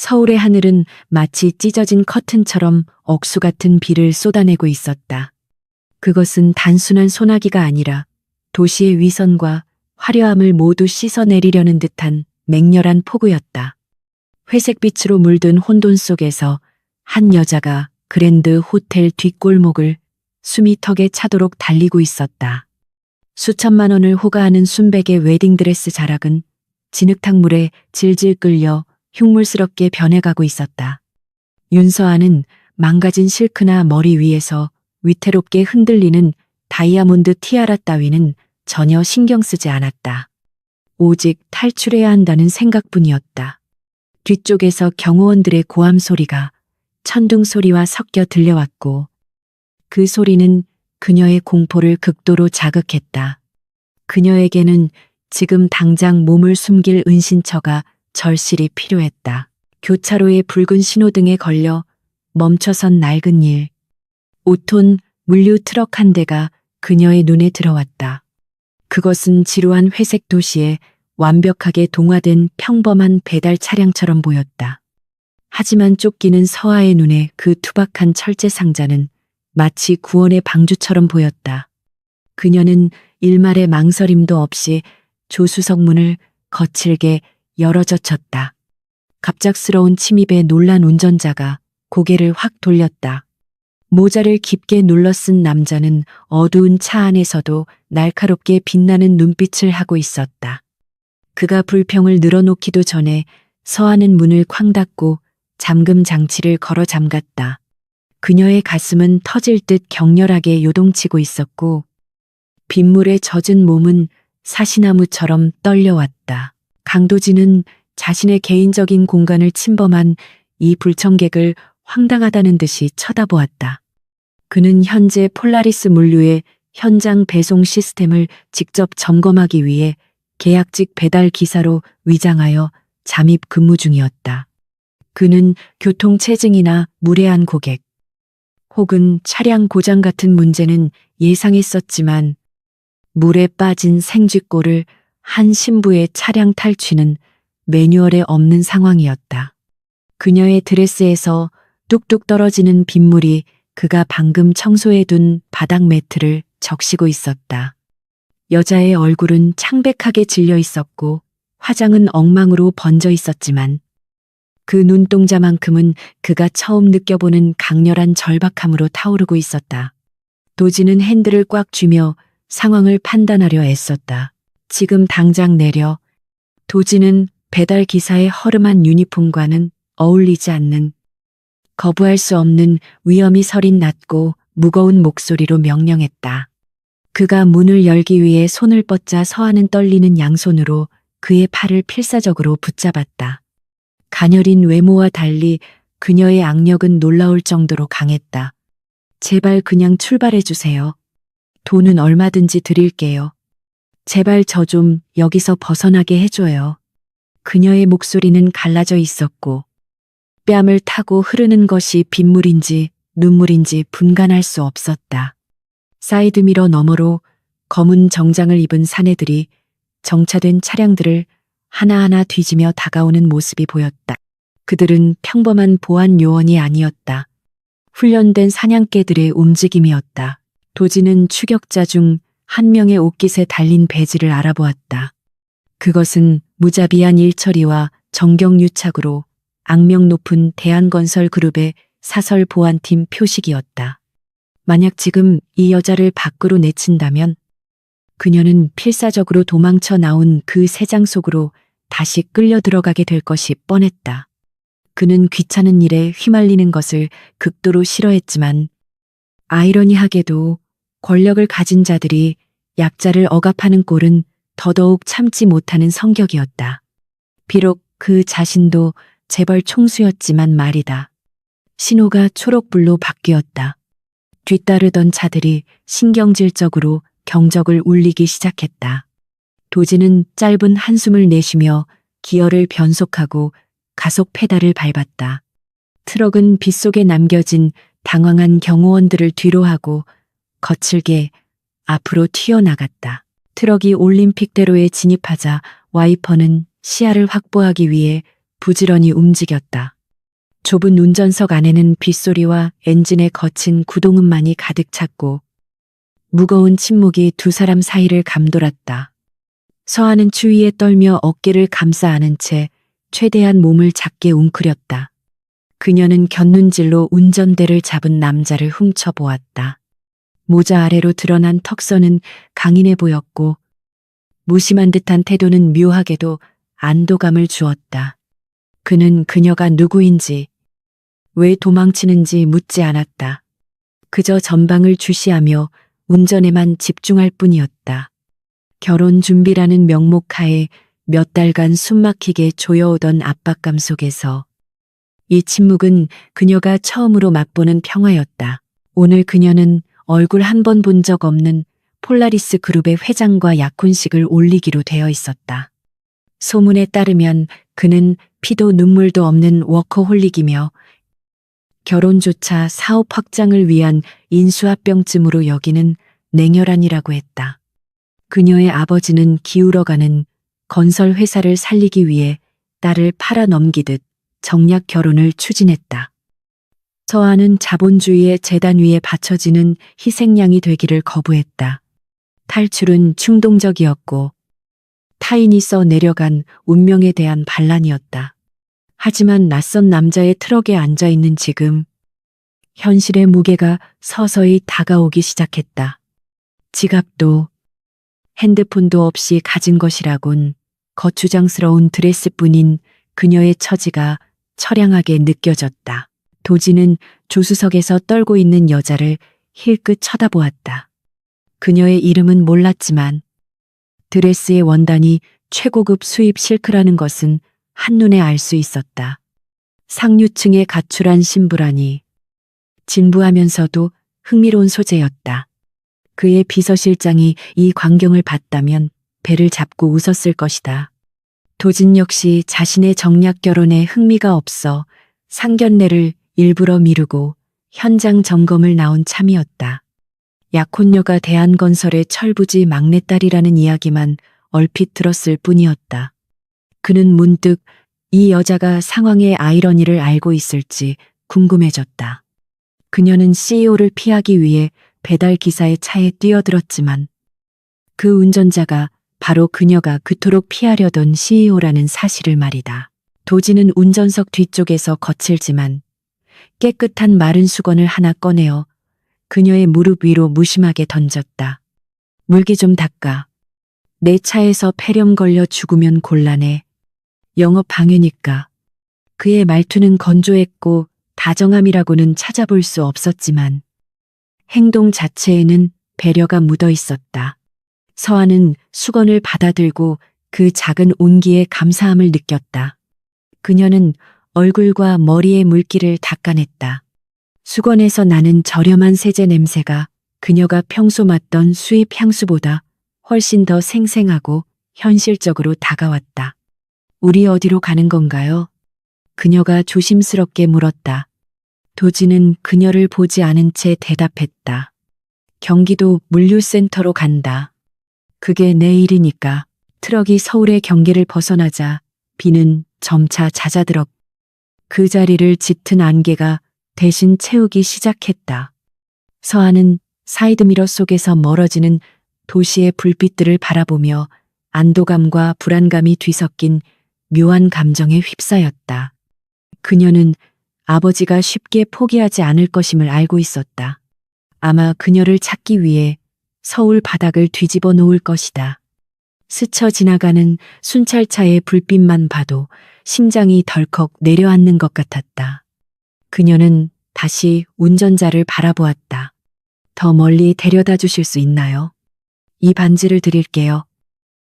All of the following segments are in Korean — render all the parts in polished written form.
서울의 하늘은 마치 찢어진 커튼처럼 억수 같은 비를 쏟아내고 있었다. 그것은 단순한 소나기가 아니라 도시의 위선과 화려함을 모두 씻어내리려는 듯한 맹렬한 폭우였다. 회색빛으로 물든 혼돈 속에서 한 여자가 그랜드 호텔 뒷골목을 숨이 턱에 차도록 달리고 있었다. 수천만 원을 호가하는 순백의 웨딩드레스 자락은 진흙탕물에 질질 끌려 흉물스럽게 변해가고 있었다. 윤서아는 망가진 실크나 머리 위에서 위태롭게 흔들리는 다이아몬드 티아라 따위는 전혀 신경 쓰지 않았다. 오직 탈출해야 한다는 생각뿐이었다. 뒤쪽에서 경호원들의 고함 소리가 천둥 소리와 섞여 들려왔고 그 소리는 그녀의 공포를 극도로 자극했다. 그녀에게는 지금 당장 몸을 숨길 은신처가 절실히 필요했다. 교차로의 붉은 신호등에 걸려 멈춰선 낡은 일. 5톤 물류 트럭 한 대가 그녀의 눈에 들어왔다. 그것은 지루한 회색 도시에 완벽하게 동화된 평범한 배달 차량처럼 보였다. 하지만 쫓기는 서아의 눈에 그 투박한 철제 상자는 마치 구원의 방주처럼 보였다. 그녀는 일말의 망설임도 없이 조수석 문을 거칠게 열어젖혔다. 갑작스러운 침입에 놀란 운전자가 고개를 확 돌렸다. 모자를 깊게 눌러 쓴 남자는 어두운 차 안에서도 날카롭게 빛나는 눈빛을 하고 있었다. 그가 불평을 늘어놓기도 전에 서하는 문을 쾅 닫고 잠금 장치를 걸어 잠갔다. 그녀의 가슴은 터질 듯 격렬하게 요동치고 있었고 빗물에 젖은 몸은 사시나무처럼 떨려왔다. 강도진은 자신의 개인적인 공간을 침범한 이 불청객을 황당하다는 듯이 쳐다보았다. 그는 현재 폴라리스 물류의 현장 배송 시스템을 직접 점검하기 위해 계약직 배달 기사로 위장하여 잠입 근무 중이었다. 그는 교통체증이나 무례한 고객, 혹은 차량 고장 같은 문제는 예상했었지만 물에 빠진 생쥐꼴을 한 신부의 차량 탈취는 매뉴얼에 없는 상황이었다. 그녀의 드레스에서 뚝뚝 떨어지는 빗물이 그가 방금 청소해둔 바닥 매트를 적시고 있었다. 여자의 얼굴은 창백하게 질려 있었고 화장은 엉망으로 번져 있었지만 그 눈동자만큼은 그가 처음 느껴보는 강렬한 절박함으로 타오르고 있었다. 도지는 핸들을 꽉 쥐며 상황을 판단하려 애썼다. 지금 당장 내려. 도지는 배달 기사의 허름한 유니폼과는 어울리지 않는 거부할 수 없는 위험이 서린 낮고 무거운 목소리로 명령했다. 그가 문을 열기 위해 손을 뻗자 서하는 떨리는 양손으로 그의 팔을 필사적으로 붙잡았다. 가녀린 외모와 달리 그녀의 악력은 놀라울 정도로 강했다. 제발 그냥 출발해 주세요. 돈은 얼마든지 드릴게요. 제발 저 좀 여기서 벗어나게 해줘요. 그녀의 목소리는 갈라져 있었고 뺨을 타고 흐르는 것이 빗물인지 눈물인지 분간할 수 없었다. 사이드미러 너머로 검은 정장을 입은 사내들이 정차된 차량들을 하나하나 뒤지며 다가오는 모습이 보였다. 그들은 평범한 보안 요원이 아니었다. 훈련된 사냥개들의 움직임이었다. 도지는 추격자 중 한 명의 옷깃에 달린 배지를 알아보았다. 그것은 무자비한 일처리와 정경유착으로 악명 높은 대한건설그룹의 사설 보안팀 표식이었다. 만약 지금 이 여자를 밖으로 내친다면 그녀는 필사적으로 도망쳐 나온 그 새장 속으로 다시 끌려 들어가게 될 것이 뻔했다. 그는 귀찮은 일에 휘말리는 것을 극도로 싫어했지만 아이러니하게도 권력을 가진 자들이 약자를 억압하는 꼴은 더더욱 참지 못하는 성격이었다. 비록 그 자신도 재벌 총수였지만 말이다. 신호가 초록불로 바뀌었다. 뒤따르던 차들이 신경질적으로 경적을 울리기 시작했다. 도지는 짧은 한숨을 내쉬며 기어를 변속하고 가속 페달을 밟았다. 트럭은 빗속에 남겨진 당황한 경호원들을 뒤로하고 거칠게 앞으로 튀어나갔다. 트럭이 올림픽대로에 진입하자 와이퍼는 시야를 확보하기 위해 부지런히 움직였다. 좁은 운전석 안에는 빗소리와 엔진의 거친 구동음만이 가득 찼고 무거운 침묵이 두 사람 사이를 감돌았다. 서한은 추위에 떨며 어깨를 감싸 안은 채 최대한 몸을 작게 웅크렸다. 그녀는 곁눈질로 운전대를 잡은 남자를 훔쳐보았다. 모자 아래로 드러난 턱선은 강인해 보였고 무심한 듯한 태도는 묘하게도 안도감을 주었다. 그는 그녀가 누구인지, 왜 도망치는지 묻지 않았다. 그저 전방을 주시하며 운전에만 집중할 뿐이었다. 결혼 준비라는 명목하에 몇 달간 숨막히게 조여오던 압박감 속에서 이 침묵은 그녀가 처음으로 맛보는 평화였다. 오늘 그녀는 얼굴 한 번 본 적 없는 폴라리스 그룹의 회장과 약혼식을 올리기로 되어 있었다. 소문에 따르면 그는 피도 눈물도 없는 워커홀릭이며 결혼조차 사업 확장을 위한 인수합병쯤으로 여기는 냉혈한이라고 했다. 그녀의 아버지는 기울어가는 건설 회사를 살리기 위해 딸을 팔아 넘기듯 정략 결혼을 추진했다. 서한은 자본주의의 재단 위에 바쳐지는 희생양이 되기를 거부했다. 탈출은 충동적이었고 타인이 써 내려간 운명에 대한 반란이었다. 하지만 낯선 남자의 트럭에 앉아 있는 지금 현실의 무게가 서서히 다가오기 시작했다. 지갑도 핸드폰도 없이 가진 것이라곤 거추장스러운 드레스뿐인 그녀의 처지가 처량하게 느껴졌다. 도지는 조수석에서 떨고 있는 여자를 힐끗 쳐다보았다. 그녀의 이름은 몰랐지만 드레스의 원단이 최고급 수입 실크라는 것은 한눈에 알 수 있었다. 상류층에 가출한 신부라니 진부하면서도 흥미로운 소재였다. 그의 비서실장이 이 광경을 봤다면 배를 잡고 웃었을 것이다. 도진 역시 자신의 정략 결혼에 흥미가 없어 상견례를 일부러 미루고 현장 점검을 나온 참이었다. 약혼녀가 대한건설의 철부지 막내딸이라는 이야기만 얼핏 들었을 뿐이었다. 그는 문득 이 여자가 상황의 아이러니를 알고 있을지 궁금해졌다. 그녀는 CEO를 피하기 위해 배달 기사의 차에 뛰어들었지만 그 운전자가 바로 그녀가 그토록 피하려던 CEO라는 사실을 말이다. 도지는 운전석 뒤쪽에서 거칠지만 깨끗한 마른 수건을 하나 꺼내어 그녀의 무릎 위로 무심하게 던졌다. 물기 좀 닦아. 내 차에서 폐렴 걸려 죽으면 곤란해. 영업 방해니까. 그의 말투는 건조했고 다정함이라고는 찾아볼 수 없었지만 행동 자체에는 배려가 묻어 있었다. 서한은 수건을 받아들고 그 작은 온기에 감사함을 느꼈다. 그녀는 얼굴과 머리의 물기를 닦아냈다. 수건에서 나는 저렴한 세제 냄새가 그녀가 평소 맡던 수입 향수보다 훨씬 더 생생하고 현실적으로 다가왔다. 우리 어디로 가는 건가요? 그녀가 조심스럽게 물었다. 도지는 그녀를 보지 않은 채 대답했다. 경기도 물류센터로 간다. 그게 내일이니까. 트럭이 서울의 경계를 벗어나자 비는 점차 잦아들었고 그 자리를 짙은 안개가 대신 채우기 시작했다. 서한은 사이드미러 속에서 멀어지는 도시의 불빛들을 바라보며 안도감과 불안감이 뒤섞인 묘한 감정에 휩싸였다. 그녀는 아버지가 쉽게 포기하지 않을 것임을 알고 있었다. 아마 그녀를 찾기 위해 서울 바닥을 뒤집어 놓을 것이다. 스쳐 지나가는 순찰차의 불빛만 봐도 심장이 덜컥 내려앉는 것 같았다. 그녀는 다시 운전자를 바라보았다. 더 멀리 데려다 주실 수 있나요? 이 반지를 드릴게요.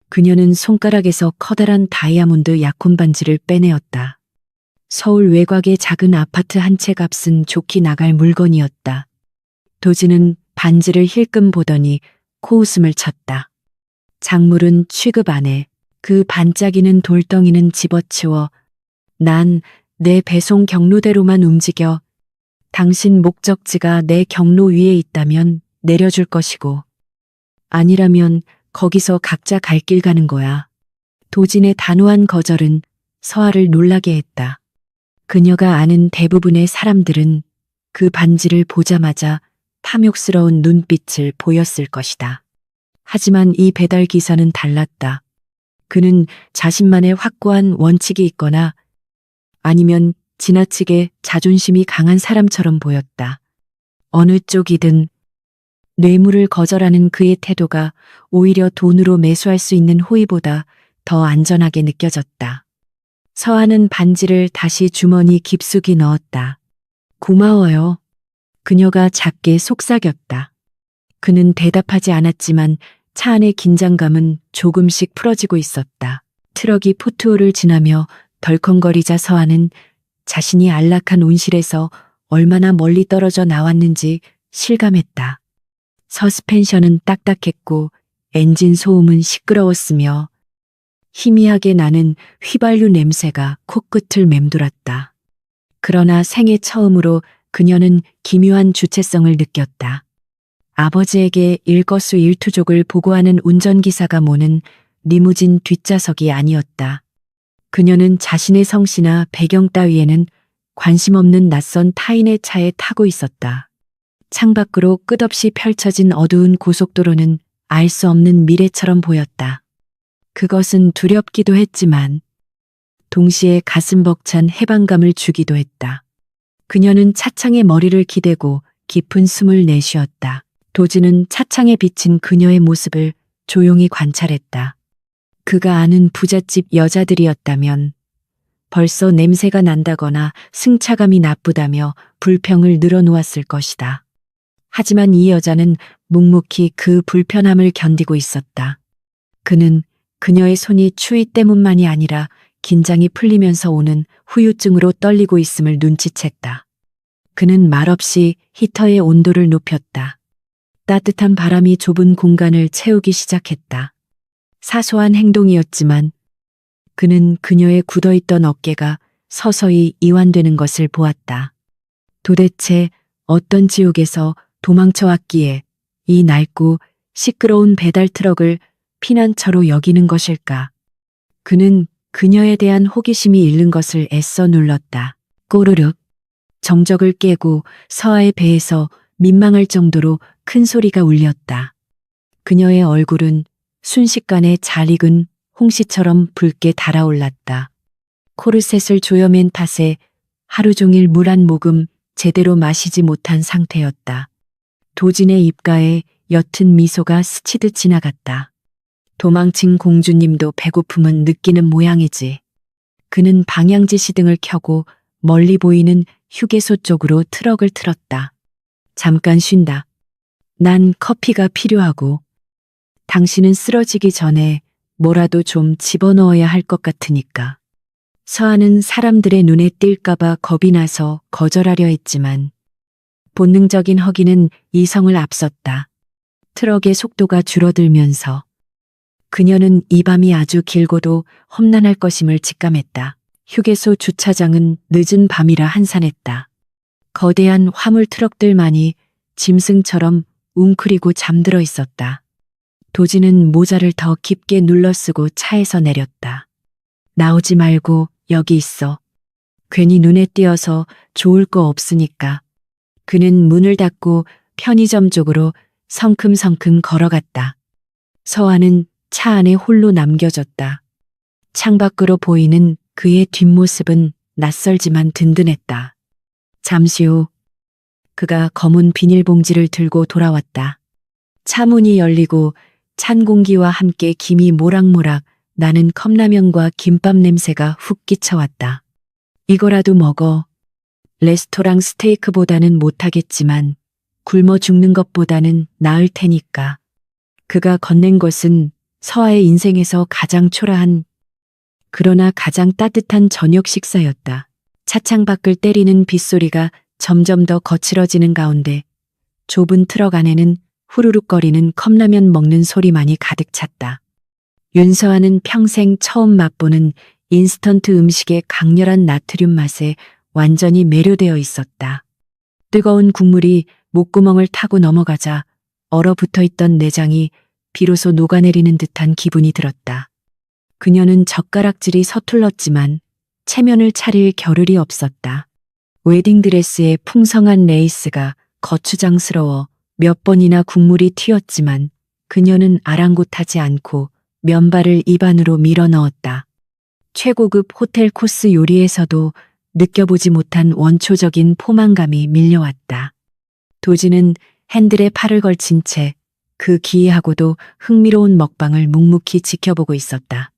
그녀는 손가락에서 커다란 다이아몬드 약혼 반지를 빼내었다. 서울 외곽의 작은 아파트 한 채 값은 좋게 나갈 물건이었다. 도지는 반지를 힐끔 보더니 코웃음을 쳤다. 작물은 취급 안 해. 그 반짝이는 돌덩이는 집어치워. 난 내 배송 경로대로만 움직여. 당신 목적지가 내 경로 위에 있다면 내려줄 것이고 아니라면 거기서 각자 갈 길 가는 거야. 도진의 단호한 거절은 서아를 놀라게 했다. 그녀가 아는 대부분의 사람들은 그 반지를 보자마자 탐욕스러운 눈빛을 보였을 것이다. 하지만 이 배달 기사는 달랐다. 그는 자신만의 확고한 원칙이 있거나 아니면 지나치게 자존심이 강한 사람처럼 보였다. 어느 쪽이든 뇌물을 거절하는 그의 태도가 오히려 돈으로 매수할 수 있는 호의보다 더 안전하게 느껴졌다. 서아는 반지를 다시 주머니 깊숙이 넣었다. 고마워요. 그녀가 작게 속삭였다. 그는 대답하지 않았지만 차 안의 긴장감은 조금씩 풀어지고 있었다. 트럭이 포트홀을 지나며 덜컹거리자 서아는 자신이 안락한 온실에서 얼마나 멀리 떨어져 나왔는지 실감했다. 서스펜션은 딱딱했고 엔진 소음은 시끄러웠으며 희미하게 나는 휘발유 냄새가 코끝을 맴돌았다. 그러나 생애 처음으로 그녀는 기묘한 주체성을 느꼈다. 아버지에게 일거수일투족을 보고하는 운전기사가 모는 리무진 뒷좌석이 아니었다. 그녀는 자신의 성씨나 배경 따위에는 관심 없는 낯선 타인의 차에 타고 있었다. 창밖으로 끝없이 펼쳐진 어두운 고속도로는 알 수 없는 미래처럼 보였다. 그것은 두렵기도 했지만 동시에 가슴 벅찬 해방감을 주기도 했다. 그녀는 차창에 머리를 기대고 깊은 숨을 내쉬었다. 도지는 차창에 비친 그녀의 모습을 조용히 관찰했다. 그가 아는 부잣집 여자들이었다면 벌써 냄새가 난다거나 승차감이 나쁘다며 불평을 늘어놓았을 것이다. 하지만 이 여자는 묵묵히 그 불편함을 견디고 있었다. 그는 그녀의 손이 추위 때문만이 아니라 긴장이 풀리면서 오는 후유증으로 떨리고 있음을 눈치챘다. 그는 말없이 히터의 온도를 높였다. 따뜻한 바람이 좁은 공간을 채우기 시작했다. 사소한 행동이었지만 그는 그녀의 굳어있던 어깨가 서서히 이완되는 것을 보았다. 도대체 어떤 지옥에서 도망쳐 왔기에 이 낡고 시끄러운 배달 트럭을 피난처로 여기는 것일까? 그는 그녀에 대한 호기심이 잃는 것을 애써 눌렀다. 꼬르륵. 정적을 깨고 서아의 배에서 민망할 정도로 큰 소리가 울렸다. 그녀의 얼굴은 순식간에 잘 익은 홍시처럼 붉게 달아올랐다. 코르셋을 조여맨 탓에 하루 종일 물 한 모금 제대로 마시지 못한 상태였다. 도진의 입가에 옅은 미소가 스치듯 지나갔다. 도망친 공주님도 배고픔은 느끼는 모양이지. 그는 방향지 시등을 켜고 멀리 보이는 휴게소 쪽으로 트럭을 틀었다. 잠깐 쉰다. 난 커피가 필요하고 당신은 쓰러지기 전에 뭐라도 좀 집어넣어야 할 것 같으니까. 서아는 사람들의 눈에 띌까봐 겁이 나서 거절하려 했지만 본능적인 허기는 이성을 앞섰다. 트럭의 속도가 줄어들면서 그녀는 이 밤이 아주 길고도 험난할 것임을 직감했다. 휴게소 주차장은 늦은 밤이라 한산했다. 거대한 화물 트럭들만이 짐승처럼 웅크리고 잠들어 있었다. 도지는 모자를 더 깊게 눌러쓰고 차에서 내렸다. 나오지 말고 여기 있어. 괜히 눈에 띄어서 좋을 거 없으니까. 그는 문을 닫고 편의점 쪽으로 성큼성큼 걸어갔다. 서아는 차 안에 홀로 남겨졌다. 창밖으로 보이는 그의 뒷모습은 낯설지만 든든했다. 잠시 후 그가 검은 비닐봉지를 들고 돌아왔다. 차 문이 열리고 찬 공기와 함께 김이 모락모락 나는 컵라면과 김밥 냄새가 훅 끼쳐왔다. 이거라도 먹어. 레스토랑 스테이크보다는 못하겠지만 굶어 죽는 것보다는 나을 테니까. 그가 건넨 것은 서아의 인생에서 가장 초라한 그러나 가장 따뜻한 저녁 식사였다. 차창 밖을 때리는 빗소리가 점점 더 거칠어지는 가운데 좁은 트럭 안에는 후루룩거리는 컵라면 먹는 소리만이 가득 찼다. 윤서아는 평생 처음 맛보는 인스턴트 음식의 강렬한 나트륨 맛에 완전히 매료되어 있었다. 뜨거운 국물이 목구멍을 타고 넘어가자 얼어붙어 있던 내장이 비로소 녹아내리는 듯한 기분이 들었다. 그녀는 젓가락질이 서툴렀지만 체면을 차릴 겨를이 없었다. 웨딩드레스의 풍성한 레이스가 거추장스러워 몇 번이나 국물이 튀었지만 그녀는 아랑곳하지 않고 면발을 입안으로 밀어 넣었다. 최고급 호텔 코스 요리에서도 느껴보지 못한 원초적인 포만감이 밀려왔다. 도지는 핸들에 팔을 걸친 채 그 기이하고도 흥미로운 먹방을 묵묵히 지켜보고 있었다.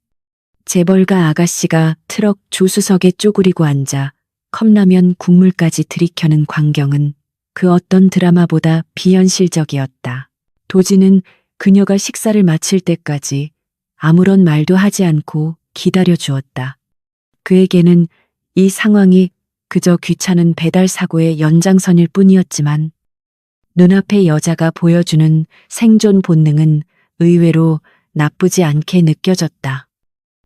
재벌가 아가씨가 트럭 조수석에 쪼그리고 앉아 컵라면 국물까지 들이켜는 광경은 그 어떤 드라마보다 비현실적이었다. 도지는 그녀가 식사를 마칠 때까지 아무런 말도 하지 않고 기다려 주었다. 그에게는 이 상황이 그저 귀찮은 배달 사고의 연장선일 뿐이었지만 눈앞의 여자가 보여주는 생존 본능은 의외로 나쁘지 않게 느껴졌다.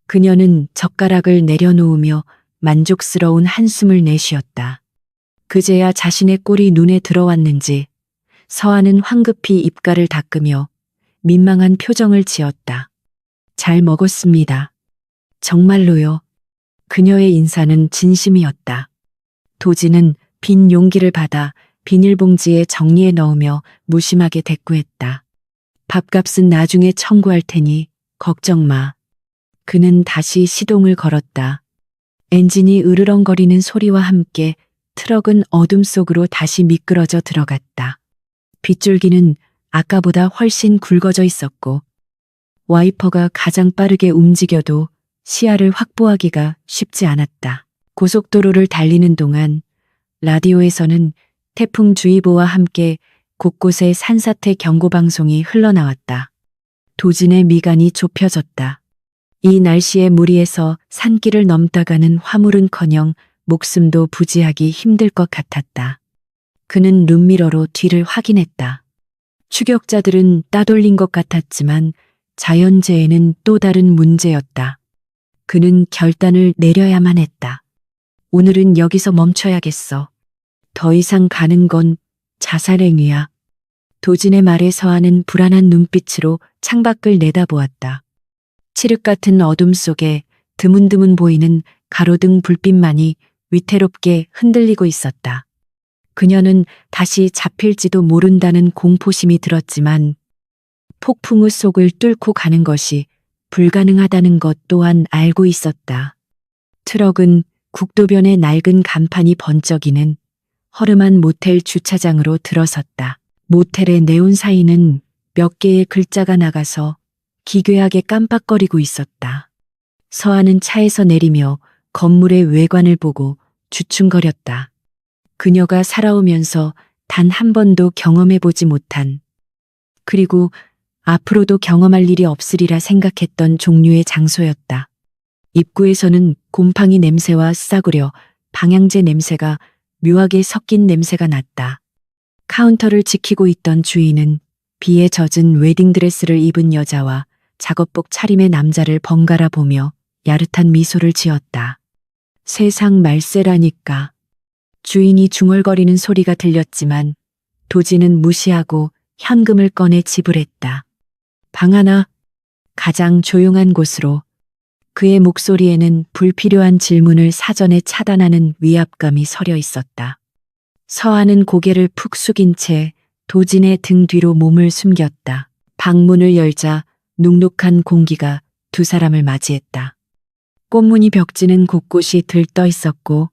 그녀는 젓가락을 내려놓으며 만족스러운 한숨을 내쉬었다. 그제야 자신의 꼴이 눈에 들어왔는지 서한은 황급히 입가를 닦으며 민망한 표정을 지었다. 잘 먹었습니다. 정말로요. 그녀의 인사는 진심이었다. 도지는 빈 용기를 받아 비닐봉지에 정리해 넣으며 무심하게 대꾸했다. 밥값은 나중에 청구할 테니 걱정 마. 그는 다시 시동을 걸었다. 엔진이 으르렁거리는 소리와 함께 트럭은 어둠 속으로 다시 미끄러져 들어갔다. 빗줄기는 아까보다 훨씬 굵어져 있었고 와이퍼가 가장 빠르게 움직여도 시야를 확보하기가 쉽지 않았다. 고속도로를 달리는 동안 라디오에서는 태풍주의보와 함께 곳곳에 산사태 경고 방송이 흘러나왔다. 도진의 미간이 좁혀졌다. 이 날씨의 무리에서 산길을 넘다가는 화물은커녕 목숨도 부지하기 힘들 것 같았다. 그는 룸미러로 뒤를 확인했다. 추격자들은 따돌린 것 같았지만 자연재해는 또 다른 문제였다. 그는 결단을 내려야만 했다. 오늘은 여기서 멈춰야겠어. 더 이상 가는 건 자살행위야. 도진의 말에 서하는 불안한 눈빛으로 창밖을 내다보았다. 칠흑 같은 어둠 속에 드문드문 보이는 가로등 불빛만이 위태롭게 흔들리고 있었다. 그녀는 다시 잡힐지도 모른다는 공포심이 들었지만 폭풍우 속을 뚫고 가는 것이 불가능하다는 것 또한 알고 있었다. 트럭은 국도변의 낡은 간판이 번쩍이는 허름한 모텔 주차장으로 들어섰다. 모텔의 네온 사이는 몇 개의 글자가 나가서 기괴하게 깜빡거리고 있었다. 서하는 차에서 내리며 건물의 외관을 보고 주춤거렸다. 그녀가 살아오면서 단 한 번도 경험해보지 못한, 그리고 앞으로도 경험할 일이 없으리라 생각했던 종류의 장소였다. 입구에서는 곰팡이 냄새와 싸구려 방향제 냄새가 묘하게 섞인 냄새가 났다. 카운터를 지키고 있던 주인은 비에 젖은 웨딩드레스를 입은 여자와 작업복 차림의 남자를 번갈아 보며 야릇한 미소를 지었다. 세상 말세라니까. 주인이 중얼거리는 소리가 들렸지만 도지는 무시하고 현금을 꺼내 지불했다. 방 하나, 가장 조용한 곳으로. 그의 목소리에는 불필요한 질문을 사전에 차단하는 위압감이 서려 있었다. 서하는 고개를 푹 숙인 채 도진의 등 뒤로 몸을 숨겼다. 방문을 열자 눅눅한 공기가 두 사람을 맞이했다. 꽃무늬 벽지는 곳곳이 들떠 있었고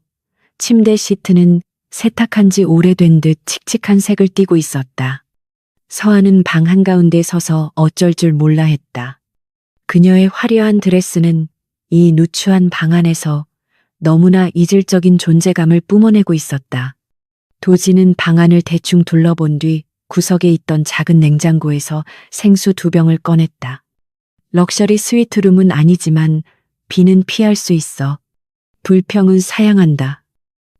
침대 시트는 세탁한 지 오래된 듯 칙칙한 색을 띠고 있었다. 서하는 방 한가운데 서서 어쩔 줄 몰라 했다. 그녀의 화려한 드레스는 이 누추한 방 안에서 너무나 이질적인 존재감을 뿜어내고 있었다. 도지는 방 안을 대충 둘러본 뒤 구석에 있던 작은 냉장고에서 생수 2병을 꺼냈다. 럭셔리 스위트룸은 아니지만 비는 피할 수 있어. 불평은 사양한다.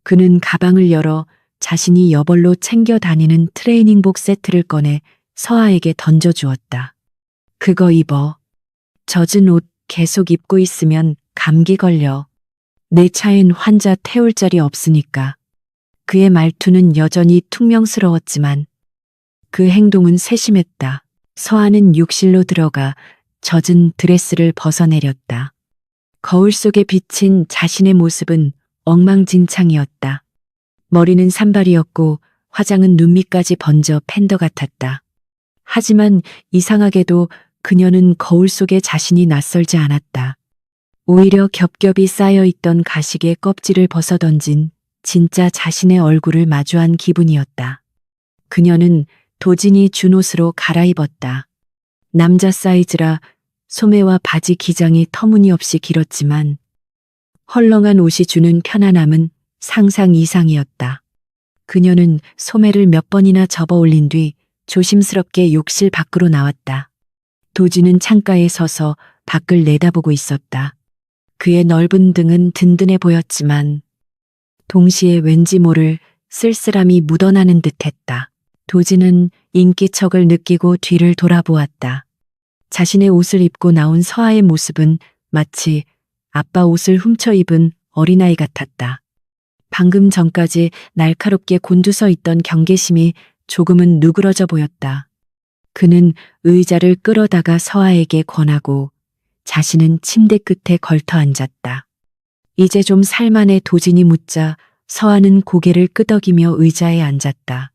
그는 가방을 열어 자신이 여벌로 챙겨 다니는 트레이닝복 세트를 꺼내 서하에게 던져주었다. 그거 입어. 젖은 옷 계속 입고 있으면 감기 걸려. 내 차엔 환자 태울 자리 없으니까. 그의 말투는 여전히 퉁명스러웠지만 그 행동은 세심했다. 서하는 욕실로 들어가 젖은 드레스를 벗어내렸다. 거울 속에 비친 자신의 모습은 엉망진창이었다. 머리는 산발이었고 화장은 눈 밑까지 번져 팬더 같았다. 하지만 이상하게도 그녀는 거울 속의 자신이 낯설지 않았다. 오히려 겹겹이 쌓여있던 가식의 껍질을 벗어던진 진짜 자신의 얼굴을 마주한 기분이었다. 그녀는 도진이 준 옷으로 갈아입었다. 남자 사이즈라 소매와 바지 기장이 터무니없이 길었지만 헐렁한 옷이 주는 편안함은 상상 이상이었다. 그녀는 소매를 몇 번이나 접어 올린 뒤 조심스럽게 욕실 밖으로 나왔다. 도진은 창가에 서서 밖을 내다보고 있었다. 그의 넓은 등은 든든해 보였지만 동시에 왠지 모를 쓸쓸함이 묻어나는 듯했다. 도진은 인기척을 느끼고 뒤를 돌아보았다. 자신의 옷을 입고 나온 서아의 모습은 마치 아빠 옷을 훔쳐 입은 어린아이 같았다. 방금 전까지 날카롭게 곤두서 있던 경계심이 조금은 누그러져 보였다. 그는 의자를 끌어다가 서아에게 권하고 자신은 침대 끝에 걸터 앉았다. 이제 좀 살만해 도진이 묻자 서아는 고개를 끄덕이며 의자에 앉았다.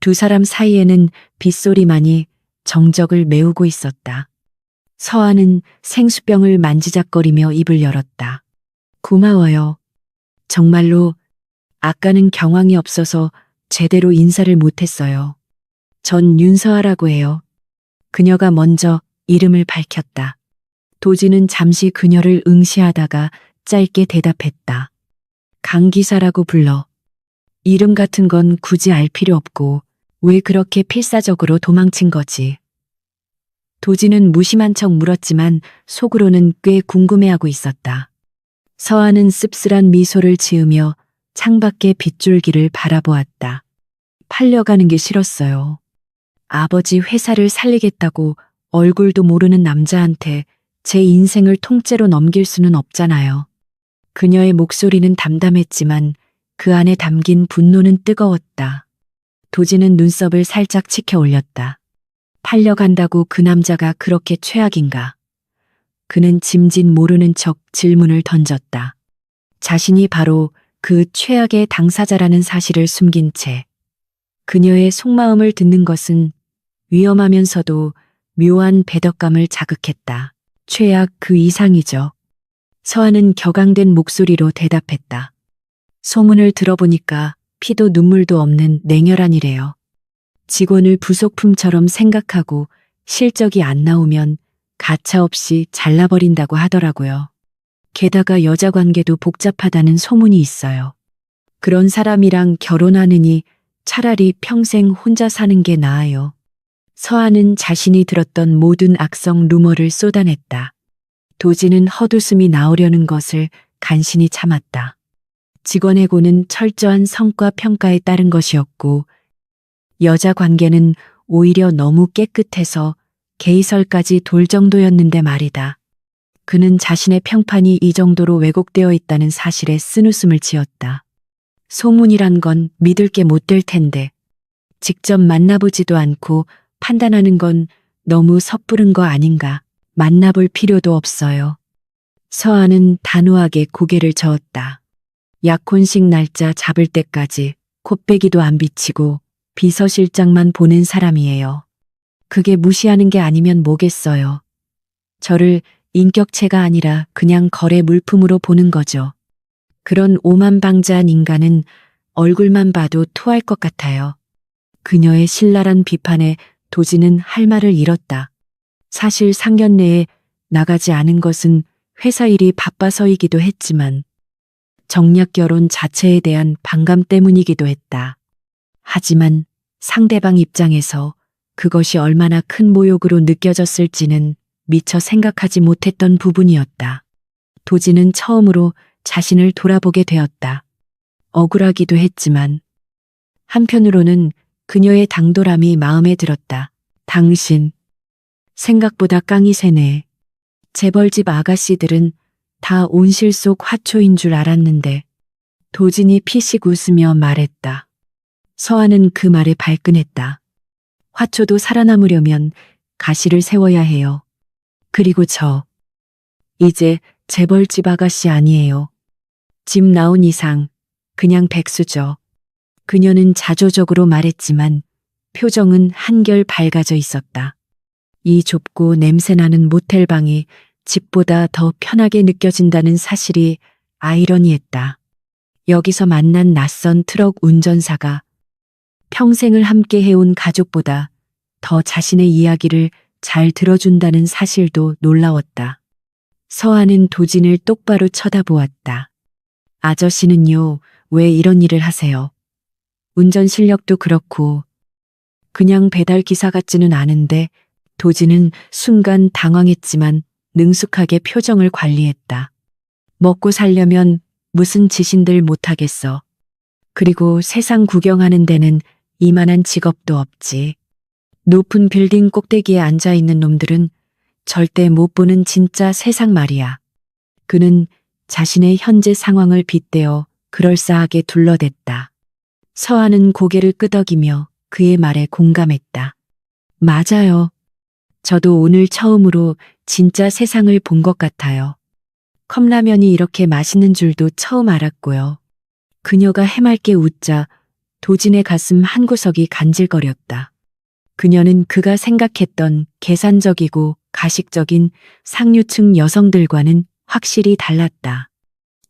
두 사람 사이에는 빗소리만이 정적을 메우고 있었다. 서아는 생수병을 만지작거리며 입을 열었다. 고마워요. 정말로 아까는 경황이 없어서 제대로 인사를 못했어요. 전 윤서아라고 해요. 그녀가 먼저 이름을 밝혔다. 도진은 잠시 그녀를 응시하다가 짧게 대답했다. 강기사라고 불러. 이름 같은 건 굳이 알 필요 없고 왜 그렇게 필사적으로 도망친 거지? 도진은 무심한 척 물었지만 속으로는 꽤 궁금해하고 있었다. 서아는 씁쓸한 미소를 지으며 창밖의 빗줄기를 바라보았다. 팔려가는 게 싫었어요. 아버지 회사를 살리겠다고 얼굴도 모르는 남자한테 제 인생을 통째로 넘길 수는 없잖아요. 그녀의 목소리는 담담했지만 그 안에 담긴 분노는 뜨거웠다. 도진은 눈썹을 살짝 치켜 올렸다. 팔려간다고 그 남자가 그렇게 최악인가? 그는 짐짓 모르는 척 질문을 던졌다. 자신이 바로 그 최악의 당사자라는 사실을 숨긴 채 그녀의 속마음을 듣는 것은 위험하면서도 묘한 배덕감을 자극했다. 최악 그 이상이죠. 서아는 격앙된 목소리로 대답했다. 소문을 들어보니까 피도 눈물도 없는 냉혈한이래요. 직원을 부속품처럼 생각하고 실적이 안 나오면 가차없이 잘라버린다고 하더라고요. 게다가 여자 관계도 복잡하다는 소문이 있어요. 그런 사람이랑 결혼하느니 차라리 평생 혼자 사는 게 나아요. 서아는 자신이 들었던 모든 악성 루머를 쏟아냈다. 도진은 헛웃음이 나오려는 것을 간신히 참았다. 직원의 고는 철저한 성과 평가에 따른 것이었고 여자 관계는 오히려 너무 깨끗해서 게이설까지 돌 정도였는데 말이다. 그는 자신의 평판이 이 정도로 왜곡되어 있다는 사실에 쓴웃음을 지었다. 소문이란 건 믿을 게 못 될 텐데 직접 만나보지도 않고 판단하는 건 너무 섣부른 거 아닌가. 만나볼 필요도 없어요. 서아는 단호하게 고개를 저었다. 약혼식 날짜 잡을 때까지 콧배기도 안 비치고 비서실장만 보낸 사람이에요. 그게 무시하는 게 아니면 뭐겠어요. 저를 인격체가 아니라 그냥 거래 물품으로 보는 거죠. 그런 오만방자한 인간은 얼굴만 봐도 토할 것 같아요. 그녀의 신랄한 비판에 도진은 할 말을 잃었다. 사실 상견례에 나가지 않은 것은 회사 일이 바빠서이기도 했지만 정략 결혼 자체에 대한 반감 때문이기도 했다. 하지만 상대방 입장에서 그것이 얼마나 큰 모욕으로 느껴졌을지는 미처 생각하지 못했던 부분이었다. 도진은 처음으로 자신을 돌아보게 되었다. 억울하기도 했지만 한편으로는 그녀의 당돌함이 마음에 들었다. 당신, 생각보다 깡이 세네. 재벌집 아가씨들은 다 온실 속 화초인 줄 알았는데. 도진이 피식 웃으며 말했다. 서아는 그 말에 발끈했다. 화초도 살아남으려면 가시를 세워야 해요. 그리고 이제 재벌집 아가씨 아니에요. 집 나온 이상 그냥 백수죠. 그녀는 자조적으로 말했지만 표정은 한결 밝아져 있었다. 이 좁고 냄새나는 모텔방이 집보다 더 편하게 느껴진다는 사실이 아이러니했다. 여기서 만난 낯선 트럭 운전사가 평생을 함께 해온 가족보다 더 자신의 이야기를 잘 들어준다는 사실도 놀라웠다. 서아는 도진을 똑바로 쳐다보았다. 아저씨는요, 왜 이런 일을 하세요? 운전 실력도 그렇고 그냥 배달 기사 같지는 않은데. 도진은 순간 당황했지만 능숙하게 표정을 관리했다. 먹고 살려면 무슨 짓인들 못하겠어. 그리고 세상 구경하는 데는 이만한 직업도 없지. 높은 빌딩 꼭대기에 앉아 있는 놈들은 절대 못 보는 진짜 세상 말이야. 그는 자신의 현재 상황을 빗대어 그럴싸하게 둘러댔다. 서아는 고개를 끄덕이며 그의 말에 공감했다. 맞아요. 저도 오늘 처음으로 진짜 세상을 본 것 같아요. 컵라면이 이렇게 맛있는 줄도 처음 알았고요. 그녀가 해맑게 웃자 도진의 가슴 한구석이 간질거렸다. 그녀는 그가 생각했던 계산적이고 가식적인 상류층 여성들과는 확실히 달랐다.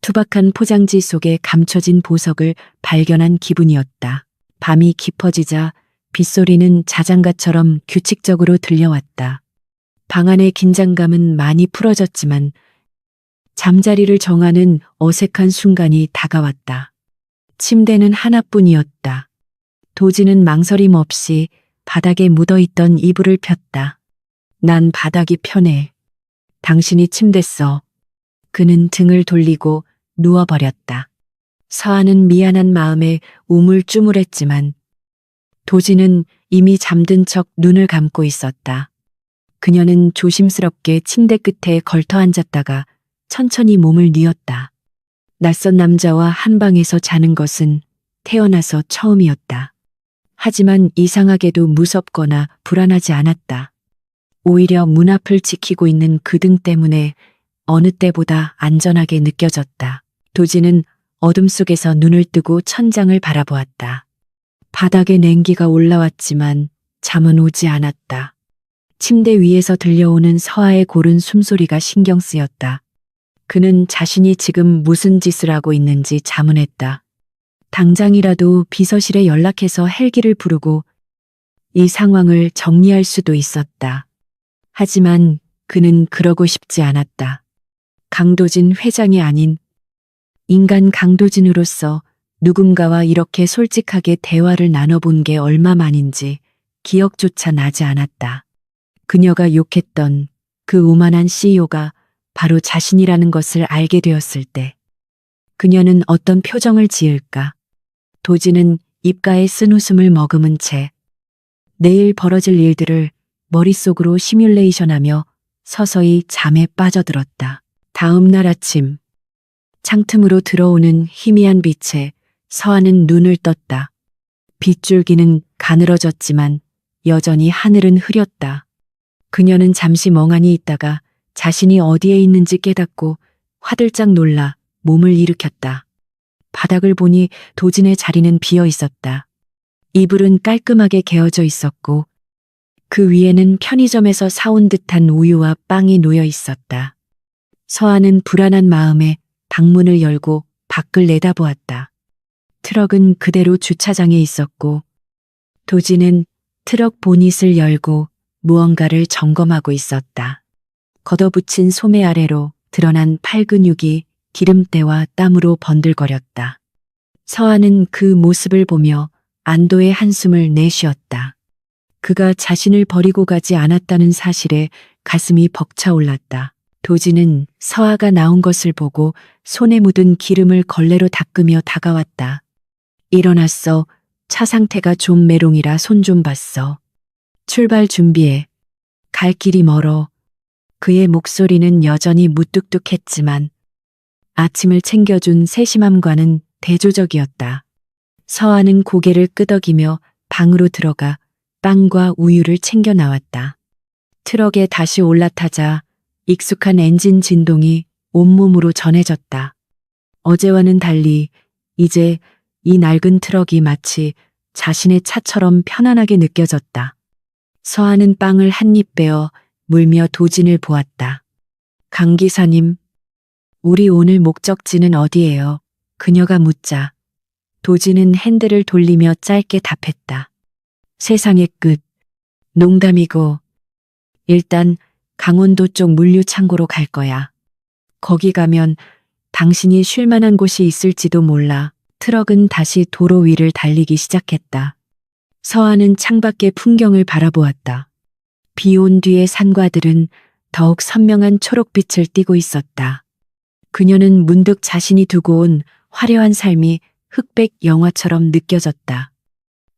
투박한 포장지 속에 감춰진 보석을 발견한 기분이었다. 밤이 깊어지자 빗소리는 자장가처럼 규칙적으로 들려왔다. 방 안의 긴장감은 많이 풀어졌지만 잠자리를 정하는 어색한 순간이 다가왔다. 침대는 하나뿐이었다. 도진은 망설임 없이 바닥에 묻어있던 이불을 폈다. 난 바닥이 편해. 당신이 침대 써. 그는 등을 돌리고 누워버렸다. 서아는 미안한 마음에 우물쭈물했지만 도진은 이미 잠든 척 눈을 감고 있었다. 그녀는 조심스럽게 침대 끝에 걸터 앉았다가 천천히 몸을 뉘었다. 낯선 남자와 한 방에서 자는 것은 태어나서 처음이었다. 하지만 이상하게도 무섭거나 불안하지 않았다. 오히려 문 앞을 지키고 있는 그 등 때문에 어느 때보다 안전하게 느껴졌다. 도진은 어둠 속에서 눈을 뜨고 천장을 바라보았다. 바닥에 냉기가 올라왔지만 잠은 오지 않았다. 침대 위에서 들려오는 서아의 고른 숨소리가 신경 쓰였다. 그는 자신이 지금 무슨 짓을 하고 있는지 자문했다. 당장이라도 비서실에 연락해서 헬기를 부르고 이 상황을 정리할 수도 있었다. 하지만 그는 그러고 싶지 않았다. 강도진 회장이 아닌 인간 강도진으로서 누군가와 이렇게 솔직하게 대화를 나눠본 게 얼마만인지 기억조차 나지 않았다. 그녀가 욕했던 그 오만한 CEO가 바로 자신이라는 것을 알게 되었을 때 그녀는 어떤 표정을 지을까? 도진은 입가에 쓴 웃음을 머금은 채 내일 벌어질 일들을 머릿속으로 시뮬레이션하며 서서히 잠에 빠져들었다. 다음 날 아침 창틈으로 들어오는 희미한 빛에 서아는 눈을 떴다. 빗줄기는 가늘어졌지만 여전히 하늘은 흐렸다. 그녀는 잠시 멍하니 있다가 자신이 어디에 있는지 깨닫고 화들짝 놀라 몸을 일으켰다. 바닥을 보니 도진의 자리는 비어 있었다. 이불은 깔끔하게 개어져 있었고 그 위에는 편의점에서 사온 듯한 우유와 빵이 놓여 있었다. 서아는 불안한 마음에 방문을 열고 밖을 내다보았다. 트럭은 그대로 주차장에 있었고 도진은 트럭 보닛을 열고 무언가를 점검하고 있었다. 걷어붙인 소매 아래로 드러난 팔 근육이 기름때와 땀으로 번들거렸다. 서아는 그 모습을 보며 안도의 한숨을 내쉬었다. 그가 자신을 버리고 가지 않았다는 사실에 가슴이 벅차올랐다. 도진은 서아가 나온 것을 보고 손에 묻은 기름을 걸레로 닦으며 다가왔다. 일어났어. 차 상태가 좀 메롱이라 손 좀 봤어. 출발 준비해. 갈 길이 멀어. 그의 목소리는 여전히 무뚝뚝했지만 아침을 챙겨준 세심함과는 대조적이었다. 서아는 고개를 끄덕이며 방으로 들어가 빵과 우유를 챙겨 나왔다. 트럭에 다시 올라타자 익숙한 엔진 진동이 온몸으로 전해졌다. 어제와는 달리 이제 이 낡은 트럭이 마치 자신의 차처럼 편안하게 느껴졌다. 서하는 빵을 한 입 베어 물며 도진을 보았다. 강 기사님, 우리 오늘 목적지는 어디예요? 그녀가 묻자 도진은 핸들을 돌리며 짧게 답했다. 세상의 끝. 농담이고 일단 강원도 쪽 물류 창고로 갈 거야. 거기 가면 당신이 쉴 만한 곳이 있을지도 몰라. 트럭은 다시 도로 위를 달리기 시작했다. 서하는 창밖의 풍경을 바라보았다. 비 온 뒤의 산과들은 더욱 선명한 초록빛을 띠고 있었다. 그녀는 문득 자신이 두고 온 화려한 삶이 흑백 영화처럼 느껴졌다.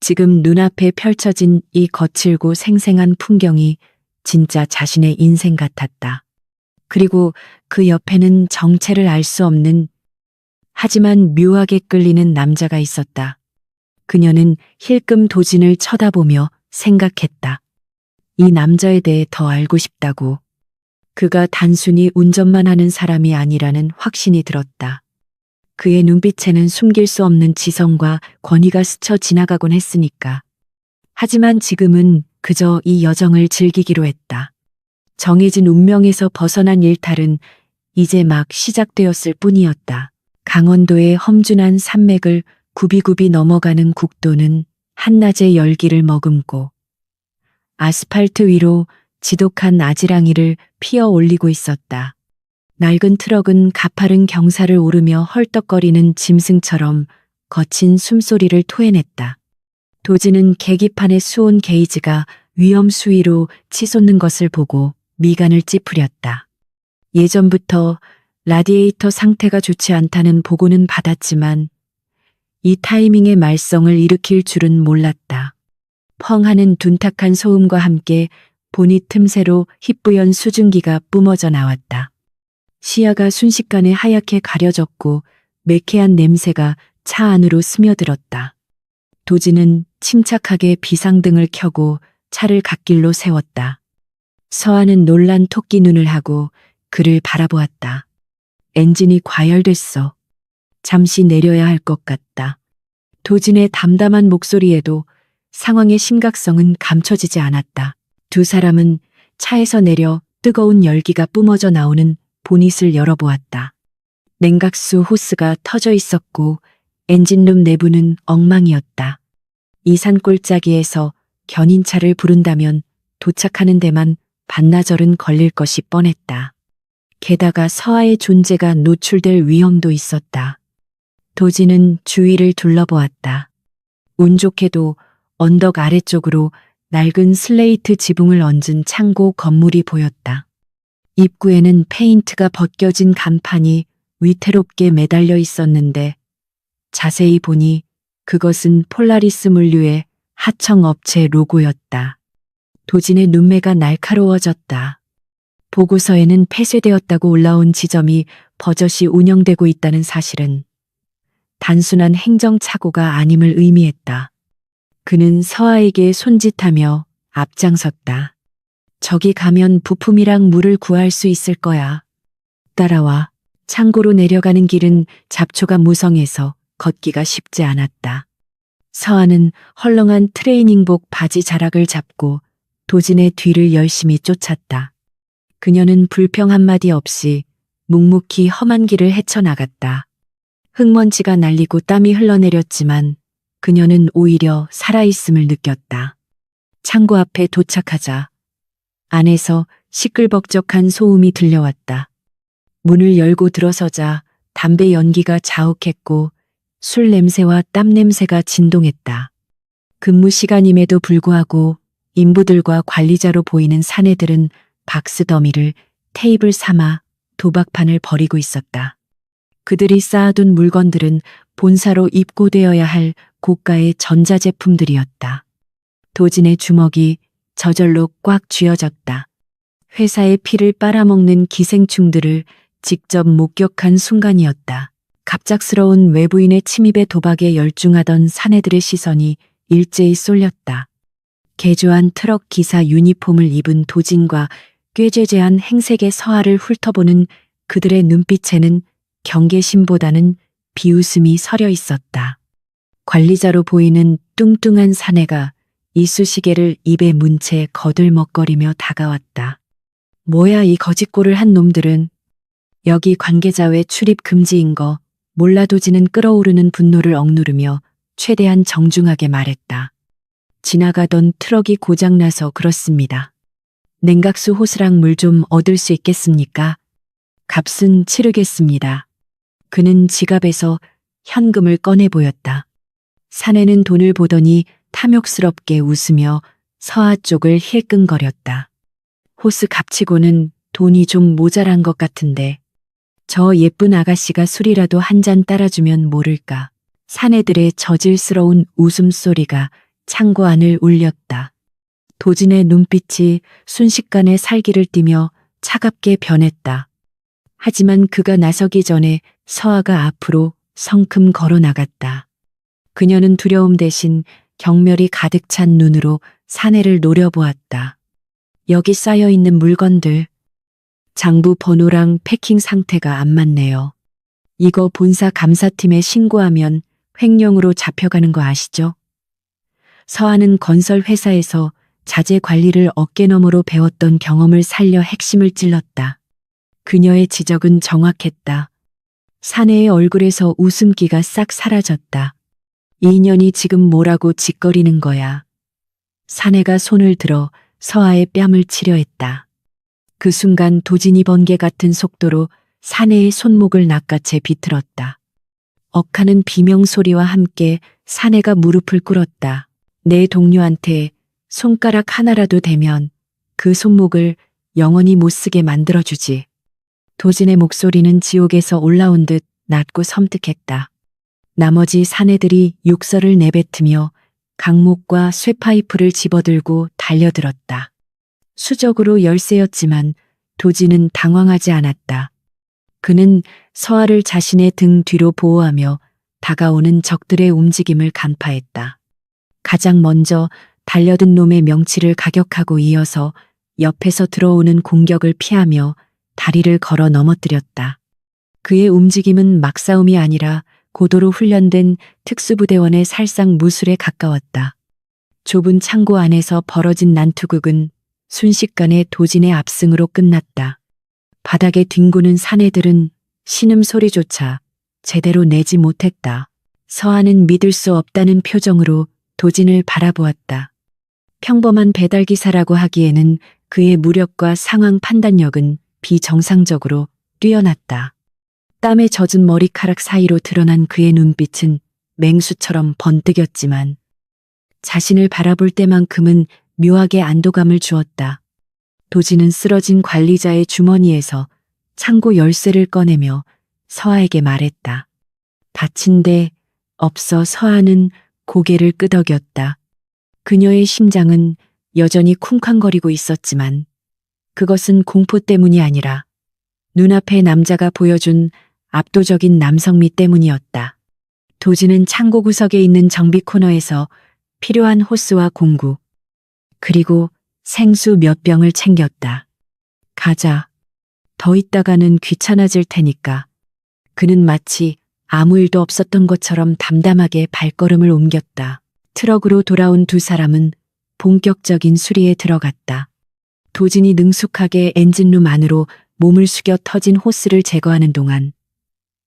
지금 눈앞에 펼쳐진 이 거칠고 생생한 풍경이 진짜 자신의 인생 같았다. 그리고 그 옆에는 정체를 알 수 없는 하지만 묘하게 끌리는 남자가 있었다. 그녀는 힐끔 도진을 쳐다보며 생각했다. 이 남자에 대해 더 알고 싶다고. 그가 단순히 운전만 하는 사람이 아니라는 확신이 들었다. 그의 눈빛에는 숨길 수 없는 지성과 권위가 스쳐 지나가곤 했으니까. 하지만 지금은 그저 이 여정을 즐기기로 했다. 정해진 운명에서 벗어난 일탈은 이제 막 시작되었을 뿐이었다. 강원도의 험준한 산맥을 굽이굽이 넘어가는 국도는 한낮의 열기를 머금고 아스팔트 위로 지독한 아지랑이를 피어 올리고 있었다. 낡은 트럭은 가파른 경사를 오르며 헐떡거리는 짐승처럼 거친 숨소리를 토해냈다. 도진은 계기판의 수온 게이지가 위험 수위로 치솟는 것을 보고 미간을 찌푸렸다. 예전부터 라디에이터 상태가 좋지 않다는 보고는 받았지만 이 타이밍에 말썽을 일으킬 줄은 몰랐다. 펑 하는 둔탁한 소음과 함께 보닛 틈새로 희뿌연 수증기가 뿜어져 나왔다. 시야가 순식간에 하얗게 가려졌고 매캐한 냄새가 차 안으로 스며들었다. 도진은 침착하게 비상등을 켜고 차를 갓길로 세웠다. 서하는 놀란 토끼 눈을 하고 그를 바라보았다. 엔진이 과열됐어. 잠시 내려야 할 것 같다. 도진의 담담한 목소리에도 상황의 심각성은 감춰지지 않았다. 두 사람은 차에서 내려 뜨거운 열기가 뿜어져 나오는 보닛을 열어보았다. 냉각수 호스가 터져 있었고 엔진룸 내부는 엉망이었다. 이 산골짜기에서 견인차를 부른다면 도착하는 데만 반나절은 걸릴 것이 뻔했다. 게다가 서하의 존재가 노출될 위험도 있었다. 도진은 주위를 둘러보았다. 운 좋게도 언덕 아래쪽으로 낡은 슬레이트 지붕을 얹은 창고 건물이 보였다. 입구에는 페인트가 벗겨진 간판이 위태롭게 매달려 있었는데 자세히 보니 그것은 폴라리스 물류의 하청업체 로고였다. 도진의 눈매가 날카로워졌다. 보고서에는 폐쇄되었다고 올라온 지점이 버젓이 운영되고 있다는 사실은 단순한 행정착오가 아님을 의미했다. 그는 서하에게 손짓하며 앞장섰다. 저기 가면 부품이랑 물을 구할 수 있을 거야. 따라와. 창고로 내려가는 길은 잡초가 무성해서 걷기가 쉽지 않았다. 서하는 헐렁한 트레이닝복 바지 자락을 잡고 도진의 뒤를 열심히 쫓았다. 그녀는 불평 한마디 없이 묵묵히 험한 길을 헤쳐나갔다. 흙먼지가 날리고 땀이 흘러내렸지만 그녀는 오히려 살아있음을 느꼈다. 창고 앞에 도착하자 안에서 시끌벅적한 소음이 들려왔다. 문을 열고 들어서자 담배 연기가 자욱했고 술 냄새와 땀 냄새가 진동했다. 근무 시간임에도 불구하고 인부들과 관리자로 보이는 사내들은 박스 더미를 테이블 삼아 도박판을 벌이고 있었다. 그들이 쌓아둔 물건들은 본사로 입고되어야 할 고가의 전자제품들이었다. 도진의 주먹이 저절로 꽉 쥐어졌다. 회사의 피를 빨아먹는 기생충들을 직접 목격한 순간이었다. 갑작스러운 외부인의 침입에 도박에 열중하던 사내들의 시선이 일제히 쏠렸다. 개조한 트럭 기사 유니폼을 입은 도진과 꾀죄죄한 행색의 서하를 훑어보는 그들의 눈빛에는 경계심보다는 비웃음이 서려 있었다. 관리자로 보이는 뚱뚱한 사내가 이쑤시개를 입에 문 채 거들먹거리며 다가왔다. 뭐야 이 거짓골을 한 놈들은. 여기 관계자외 출입 금지인 거 몰라도지는 끓어오르는 분노를 억누르며 최대한 정중하게 말했다. 지나가던 트럭이 고장나서 그렇습니다. 냉각수 호스랑 물 좀 얻을 수 있겠습니까? 값은 치르겠습니다. 그는 지갑에서 현금을 꺼내 보였다. 사내는 돈을 보더니 탐욕스럽게 웃으며 서아 쪽을 힐끔거렸다. 호스 값치고는 돈이 좀 모자란 것 같은데 저 예쁜 아가씨가 술이라도 한 잔 따라주면 모를까. 사내들의 저질스러운 웃음소리가 창고 안을 울렸다. 도진의 눈빛이 순식간에 살기를 띠며 차갑게 변했다. 하지만 그가 나서기 전에 서아가 앞으로 성큼 걸어 나갔다. 그녀는 두려움 대신 경멸이 가득 찬 눈으로 사내를 노려보았다. 여기 쌓여 있는 물건들. 장부 번호랑 패킹 상태가 안 맞네요. 이거 본사 감사팀에 신고하면 횡령으로 잡혀가는 거 아시죠? 서아는 건설 회사에서 자재 관리를 어깨너머로 배웠던 경험을 살려 핵심을 찔렀다. 그녀의 지적은 정확했다. 사내의 얼굴에서 웃음기가 싹 사라졌다. 이 인연이 지금 뭐라고 짓거리는 거야. 사내가 손을 들어 서아의 뺨을 치려 했다. 그 순간 도진이 번개 같은 속도로 사내의 손목을 낚아채 비틀었다. 억하는 비명소리와 함께 사내가 무릎을 꿇었다. 내 동료한테 손가락 하나라도 대면 그 손목을 영원히 못 쓰게 만들어주지. 도진의 목소리는 지옥에서 올라온 듯 낮고 섬뜩했다. 나머지 사내들이 욕설을 내뱉으며 강목과 쇠파이프를 집어들고 달려들었다. 수적으로 열세였지만 도진은 당황하지 않았다. 그는 서아를 자신의 등 뒤로 보호하며 다가오는 적들의 움직임을 간파했다. 가장 먼저 달려든 놈의 명치를 가격하고 이어서 옆에서 들어오는 공격을 피하며 다리를 걸어 넘어뜨렸다. 그의 움직임은 막싸움이 아니라 고도로 훈련된 특수부대원의 살상 무술에 가까웠다. 좁은 창고 안에서 벌어진 난투극은 순식간에 도진의 압승으로 끝났다. 바닥에 뒹구는 사내들은 신음소리조차 제대로 내지 못했다. 서아는 믿을 수 없다는 표정으로 도진을 바라보았다. 평범한 배달기사라고 하기에는 그의 무력과 상황 판단력은 비정상적으로 뛰어났다. 땀에 젖은 머리카락 사이로 드러난 그의 눈빛은 맹수처럼 번뜩였지만 자신을 바라볼 때만큼은 묘하게 안도감을 주었다. 도진은 쓰러진 관리자의 주머니에서 창고 열쇠를 꺼내며 서아에게 말했다. 다친 데 없어. 서아는 고개를 끄덕였다. 그녀의 심장은 여전히 쿵쾅거리고 있었지만 그것은 공포 때문이 아니라 눈앞에 남자가 보여준 압도적인 남성미 때문이었다. 도진은 창고 구석에 있는 정비 코너에서 필요한 호스와 공구, 그리고 생수 몇 병을 챙겼다. 가자. 더 있다가는 귀찮아질 테니까. 그는 마치 아무 일도 없었던 것처럼 담담하게 발걸음을 옮겼다. 트럭으로 돌아온 두 사람은 본격적인 수리에 들어갔다. 도진이 능숙하게 엔진룸 안으로 몸을 숙여 터진 호스를 제거하는 동안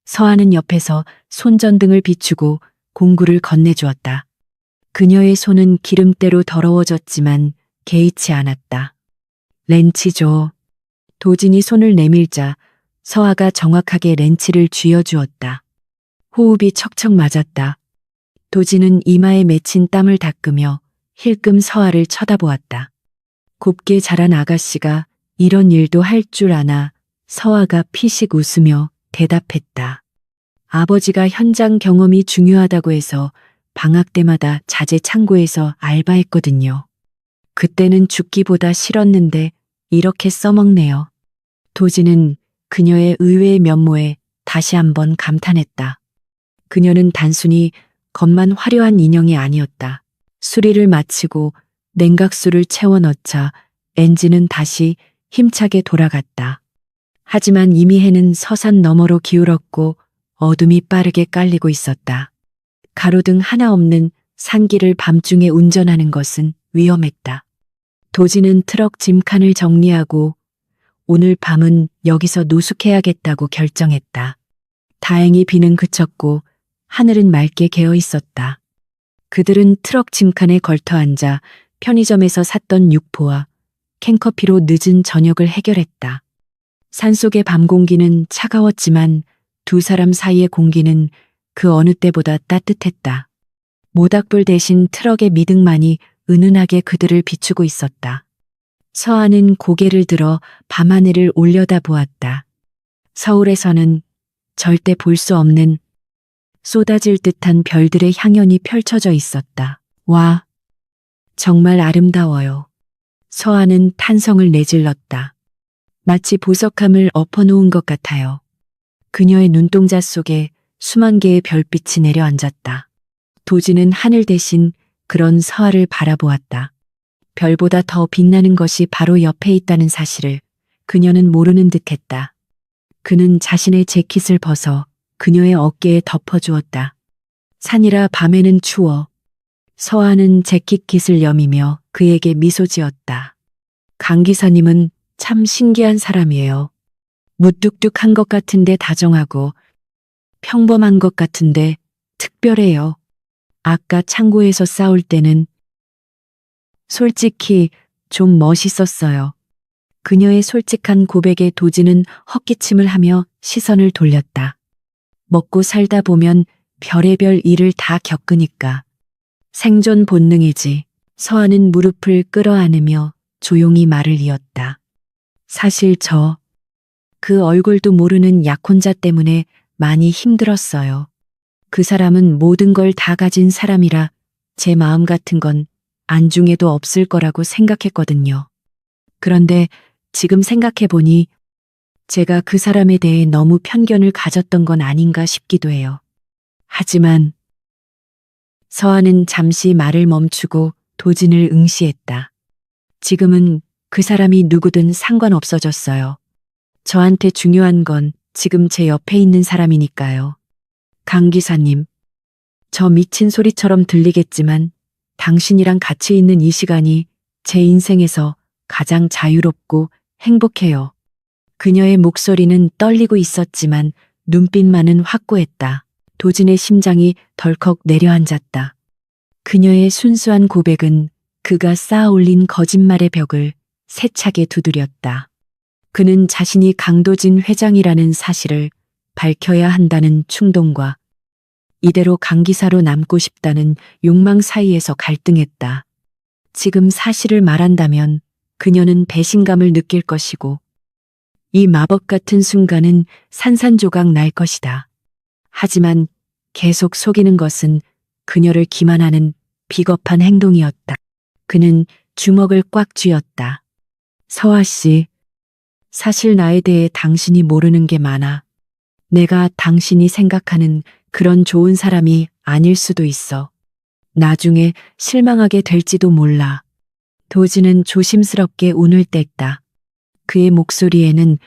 서아는 옆에서 손전등을 비추고 공구를 건네주었다. 그녀의 손은 기름때로 더러워졌지만 개의치 않았다. 렌치 줘. 도진이 손을 내밀자 서아가 정확하게 렌치를 쥐어주었다. 호흡이 척척 맞았다. 도진은 이마에 맺힌 땀을 닦으며 힐끔 서아를 쳐다보았다. 곱게 자란 아가씨가 이런 일도 할 줄 아나. 서아가 피식 웃으며 대답했다. 아버지가 현장 경험이 중요하다고 해서 방학 때마다 자재 창고에서 알바했거든요. 그때는 죽기보다 싫었는데 이렇게 써먹네요. 도진은 그녀의 의외의 면모에 다시 한번 감탄했다. 그녀는 단순히 겉만 화려한 인형이 아니었다. 수리를 마치고 냉각수를 채워 넣자 엔진은 다시 힘차게 돌아갔다. 하지만 이미 해는 서산 너머로 기울었고 어둠이 빠르게 깔리고 있었다. 가로등 하나 없는 산길을 밤중에 운전하는 것은 위험했다. 도지는 트럭 짐칸을 정리하고 오늘 밤은 여기서 노숙해야겠다고 결정했다. 다행히 비는 그쳤고 하늘은 맑게 개어 있었다. 그들은 트럭 짐칸에 걸터 앉아 편의점에서 샀던 육포와 캔커피로 늦은 저녁을 해결했다. 산속의 밤 공기는 차가웠지만 두 사람 사이의 공기는 그 어느 때보다 따뜻했다. 모닥불 대신 트럭의 미등만이 은은하게 그들을 비추고 있었다. 서한은 고개를 들어 밤하늘을 올려다보았다. 서울에서는 절대 볼 수 없는 쏟아질 듯한 별들의 향연이 펼쳐져 있었다. 와, 정말 아름다워요. 서한은 탄성을 내질렀다. 마치 보석함을 엎어놓은 것 같아요. 그녀의 눈동자 속에 수만 개의 별빛이 내려앉았다. 도지는 하늘 대신 그런 서하를 바라보았다. 별보다 더 빛나는 것이 바로 옆에 있다는 사실을 그녀는 모르는 듯했다. 그는 자신의 재킷을 벗어 그녀의 어깨에 덮어주었다. 산이라 밤에는 추워. 서하는 재킷깃을 여미며 그에게 미소 지었다. 강 기사님은 참 신기한 사람이에요. 무뚝뚝한 것 같은데 다정하고 평범한 것 같은데 특별해요. 아까 창고에서 싸울 때는 솔직히 좀 멋있었어요. 그녀의 솔직한 고백에 도지는 헛기침을 하며 시선을 돌렸다. 먹고 살다 보면 별의별 일을 다 겪으니까. 생존 본능이지. 서하는 무릎을 끌어안으며 조용히 말을 이었다. 사실 그 얼굴도 모르는 약혼자 때문에 많이 힘들었어요. 그 사람은 모든 걸 다 가진 사람이라 제 마음 같은 건 안중에도 없을 거라고 생각했거든요. 그런데 지금 생각해보니 제가 그 사람에 대해 너무 편견을 가졌던 건 아닌가 싶기도 해요. 하지만 서하는 잠시 말을 멈추고 도진을 응시했다. 지금은 그 사람이 누구든 상관없어졌어요. 저한테 중요한 건 지금 제 옆에 있는 사람이니까요. 강 기사님, 저 미친 소리처럼 들리겠지만 당신이랑 같이 있는 이 시간이 제 인생에서 가장 자유롭고 행복해요. 그녀의 목소리는 떨리고 있었지만 눈빛만은 확고했다. 도진의 심장이 덜컥 내려앉았다. 그녀의 순수한 고백은 그가 쌓아올린 거짓말의 벽을 세차게 두드렸다. 그는 자신이 강도진 회장이라는 사실을 밝혀야 한다는 충동과 이대로 강기사로 남고 싶다는 욕망 사이에서 갈등했다. 지금 사실을 말한다면 그녀는 배신감을 느낄 것이고 이 마법 같은 순간은 산산조각 날 것이다. 하지만 계속 속이는 것은 그녀를 기만하는 비겁한 행동이었다. 그는 주먹을 꽉 쥐었다. 서하 씨, 사실 나에 대해 당신이 모르는 게 많아. 내가 당신이 생각하는 그런 좋은 사람이 아닐 수도 있어. 나중에 실망하게 될지도 몰라. 도지는 조심스럽게 운을 뗐다. 그의 목소리에는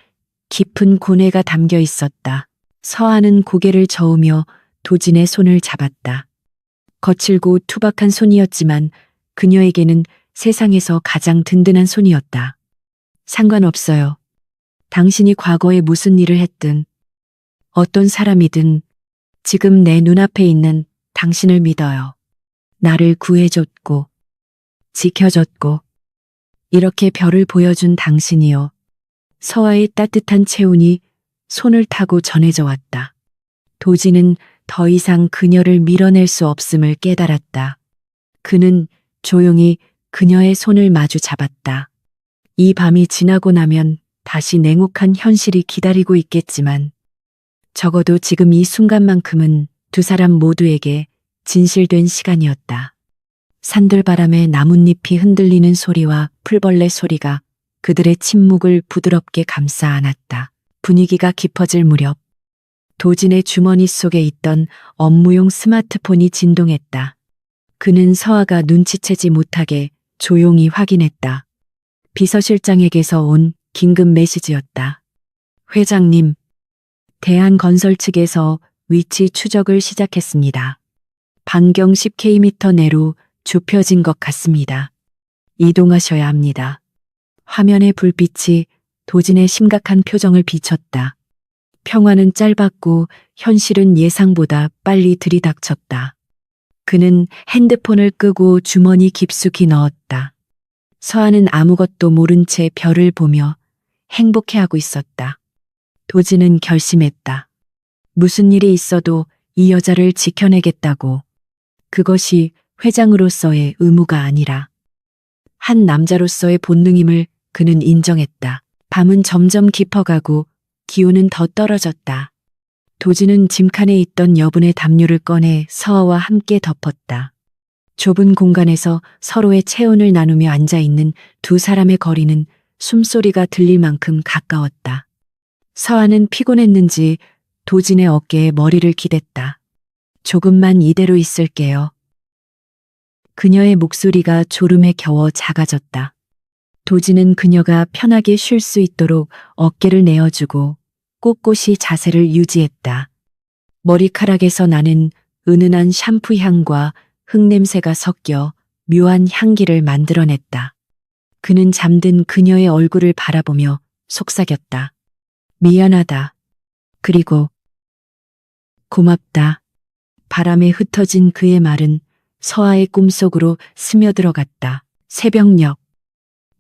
깊은 고뇌가 담겨 있었다. 서하는 고개를 저으며 도진의 손을 잡았다. 거칠고 투박한 손이었지만 그녀에게는 세상에서 가장 든든한 손이었다. 상관없어요. 당신이 과거에 무슨 일을 했든 어떤 사람이든 지금 내 눈앞에 있는 당신을 믿어요. 나를 구해줬고 지켜줬고 이렇게 별을 보여준 당신이요. 서하의 따뜻한 체온이 손을 타고 전해져 왔다. 도지는 더 이상 그녀를 밀어낼 수 없음을 깨달았다. 그는 조용히 그녀의 손을 마주 잡았다. 이 밤이 지나고 나면 다시 냉혹한 현실이 기다리고 있겠지만 적어도 지금 이 순간만큼은 두 사람 모두에게 진실된 시간이었다. 산들바람에 나뭇잎이 흔들리는 소리와 풀벌레 소리가 그들의 침묵을 부드럽게 감싸 안았다. 분위기가 깊어질 무렵 도진의 주머니 속에 있던 업무용 스마트폰이 진동했다. 그는 서하가 눈치채지 못하게 조용히 확인했다. 비서실장에게서 온 긴급 메시지였다. 회장님, 대한건설 측에서 위치 추적을 시작했습니다. 반경 10km 내로 좁혀진 것 같습니다. 이동하셔야 합니다. 화면의 불빛이 도진의 심각한 표정을 비췄다. 평화는 짧았고 현실은 예상보다 빨리 들이닥쳤다. 그는 핸드폰을 끄고 주머니 깊숙이 넣었다. 서한은 아무것도 모른 채 별을 보며 행복해하고 있었다. 도진은 결심했다. 무슨 일이 있어도 이 여자를 지켜내겠다고. 그것이 회장으로서의 의무가 아니라 한 남자로서의 본능임을 그는 인정했다. 밤은 점점 깊어가고 기온은 더 떨어졌다. 도진은 짐칸에 있던 여분의 담요를 꺼내 서아와 함께 덮었다. 좁은 공간에서 서로의 체온을 나누며 앉아있는 두 사람의 거리는 숨소리가 들릴 만큼 가까웠다. 서아는 피곤했는지 도진의 어깨에 머리를 기댔다. 조금만 이대로 있을게요. 그녀의 목소리가 졸음에 겨워 작아졌다. 도진은 그녀가 편하게 쉴 수 있도록 어깨를 내어주고 꼿꼿이 자세를 유지했다. 머리카락에서 나는 은은한 샴푸 향과 흙냄새가 섞여 묘한 향기를 만들어냈다. 그는 잠든 그녀의 얼굴을 바라보며 속삭였다. 미안하다. 그리고 고맙다. 바람에 흩어진 그의 말은 서아의 꿈속으로 스며들어갔다. 새벽녘.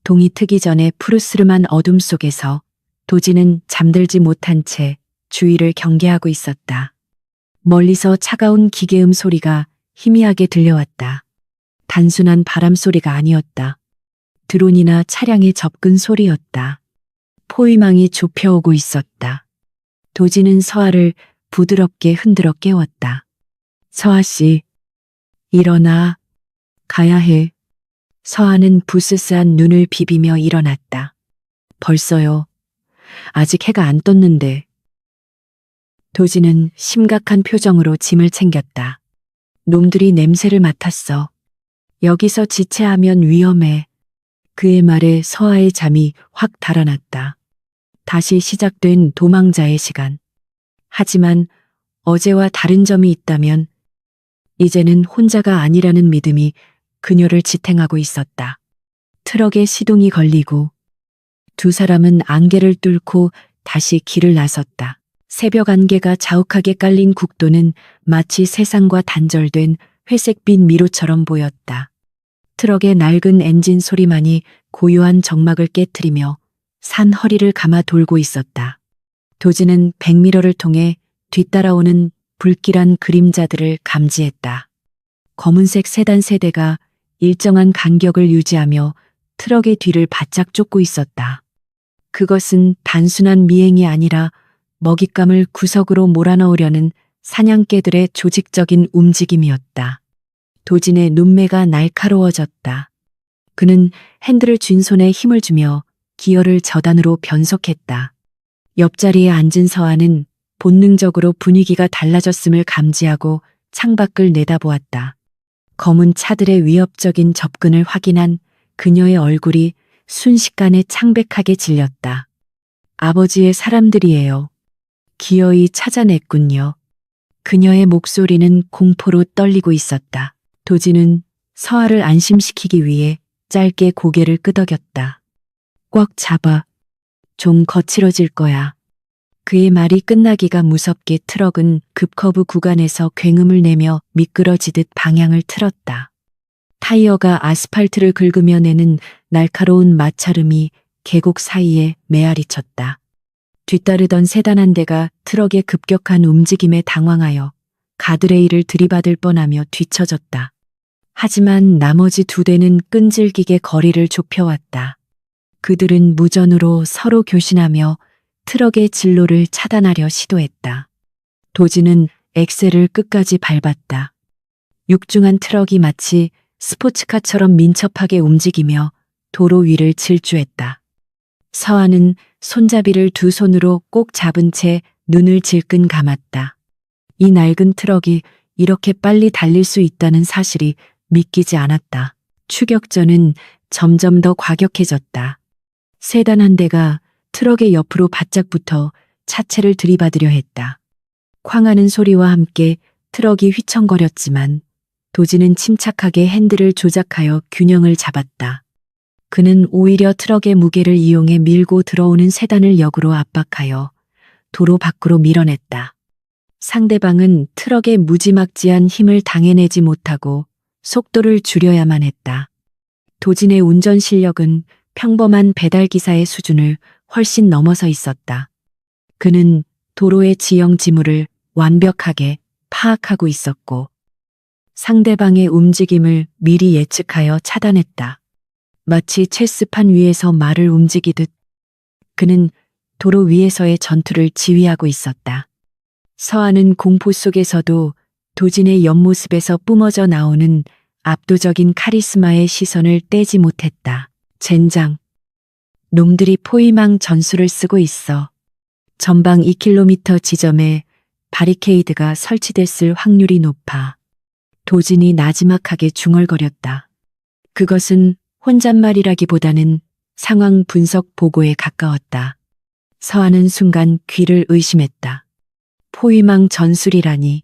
동이 트기 전에 푸르스름한 어둠 속에서 도진은 잠들지 못한 채 주위를 경계하고 있었다. 멀리서 차가운 기계음 소리가 희미하게 들려왔다. 단순한 바람 소리가 아니었다. 드론이나 차량의 접근 소리였다. 포위망이 좁혀오고 있었다. 도진은 서아를 부드럽게 흔들어 깨웠다. 서아 씨, 일어나. 가야 해. 서아는 부스스한 눈을 비비며 일어났다. 벌써요. 아직 해가 안 떴는데. 도진은 심각한 표정으로 짐을 챙겼다. 놈들이 냄새를 맡았어. 여기서 지체하면 위험해. 그의 말에 서아의 잠이 확 달아났다. 다시 시작된 도망자의 시간. 하지만 어제와 다른 점이 있다면 이제는 혼자가 아니라는 믿음이 그녀를 지탱하고 있었다. 트럭에 시동이 걸리고 두 사람은 안개를 뚫고 다시 길을 나섰다. 새벽 안개가 자욱하게 깔린 국도는 마치 세상과 단절된 회색빛 미로처럼 보였다. 트럭의 낡은 엔진 소리만이 고요한 정막을 깨트리며 산 허리를 감아 돌고 있었다. 도진은 백미러를 통해 뒤따라오는 불길한 그림자들을 감지했다. 검은색 세단 세대가 일정한 간격을 유지하며 트럭의 뒤를 바짝 쫓고 있었다. 그것은 단순한 미행이 아니라 먹잇감을 구석으로 몰아넣으려는 사냥개들의 조직적인 움직임이었다. 도진의 눈매가 날카로워졌다. 그는 핸들을 쥔 손에 힘을 주며 기어를 저단으로 변속했다. 옆자리에 앉은 서아는 본능적으로 분위기가 달라졌음을 감지하고 창밖을 내다보았다. 검은 차들의 위협적인 접근을 확인한 그녀의 얼굴이 순식간에 창백하게 질렸다. 아버지의 사람들이에요. 기어이 찾아냈군요. 그녀의 목소리는 공포로 떨리고 있었다. 도진은 서아를 안심시키기 위해 짧게 고개를 끄덕였다. 꽉 잡아. 좀 거칠어질 거야. 그의 말이 끝나기가 무섭게 트럭은 급커브 구간에서 굉음을 내며 미끄러지듯 방향을 틀었다. 타이어가 아스팔트를 긁으며 내는 날카로운 마찰음이 계곡 사이에 메아리 쳤다. 뒤따르던 세단 한 대가 트럭의 급격한 움직임에 당황하여 가드레일을 들이받을 뻔하며 뒤처졌다. 하지만 나머지 두 대는 끈질기게 거리를 좁혀왔다. 그들은 무전으로 서로 교신하며 트럭의 진로를 차단하려 시도했다. 도진은 엑셀을 끝까지 밟았다. 육중한 트럭이 마치 스포츠카처럼 민첩하게 움직이며 도로 위를 질주했다. 서아는 손잡이를 두 손으로 꼭 잡은 채 눈을 질끈 감았다. 이 낡은 트럭이 이렇게 빨리 달릴 수 있다는 사실이 믿기지 않았다. 추격전은 점점 더 과격해졌다. 세단 한 대가 트럭의 옆으로 바짝 붙어 차체를 들이받으려 했다. 쾅하는 소리와 함께 트럭이 휘청거렸지만 도진은 침착하게 핸들을 조작하여 균형을 잡았다. 그는 오히려 트럭의 무게를 이용해 밀고 들어오는 세단을 역으로 압박하여 도로 밖으로 밀어냈다. 상대방은 트럭의 무지막지한 힘을 당해내지 못하고 속도를 줄여야만 했다. 도진의 운전 실력은 평범한 배달기사의 수준을 훨씬 넘어서 있었다. 그는 도로의 지형 지물을 완벽하게 파악하고 있었고 상대방의 움직임을 미리 예측하여 차단했다. 마치 체스판 위에서 말을 움직이듯 그는 도로 위에서의 전투를 지휘하고 있었다. 서하는 공포 속에서도 도진의 옆모습에서 뿜어져 나오는 압도적인 카리스마의 시선을 떼지 못했다. 젠장. 놈들이 포위망 전술을 쓰고 있어. 전방 2km 지점에 바리케이드가 설치됐을 확률이 높아. 도진이 나지막하게 중얼거렸다. 그것은 혼잣말이라기보다는 상황 분석 보고에 가까웠다. 서하는 순간 귀를 의심했다. 포위망 전술이라니.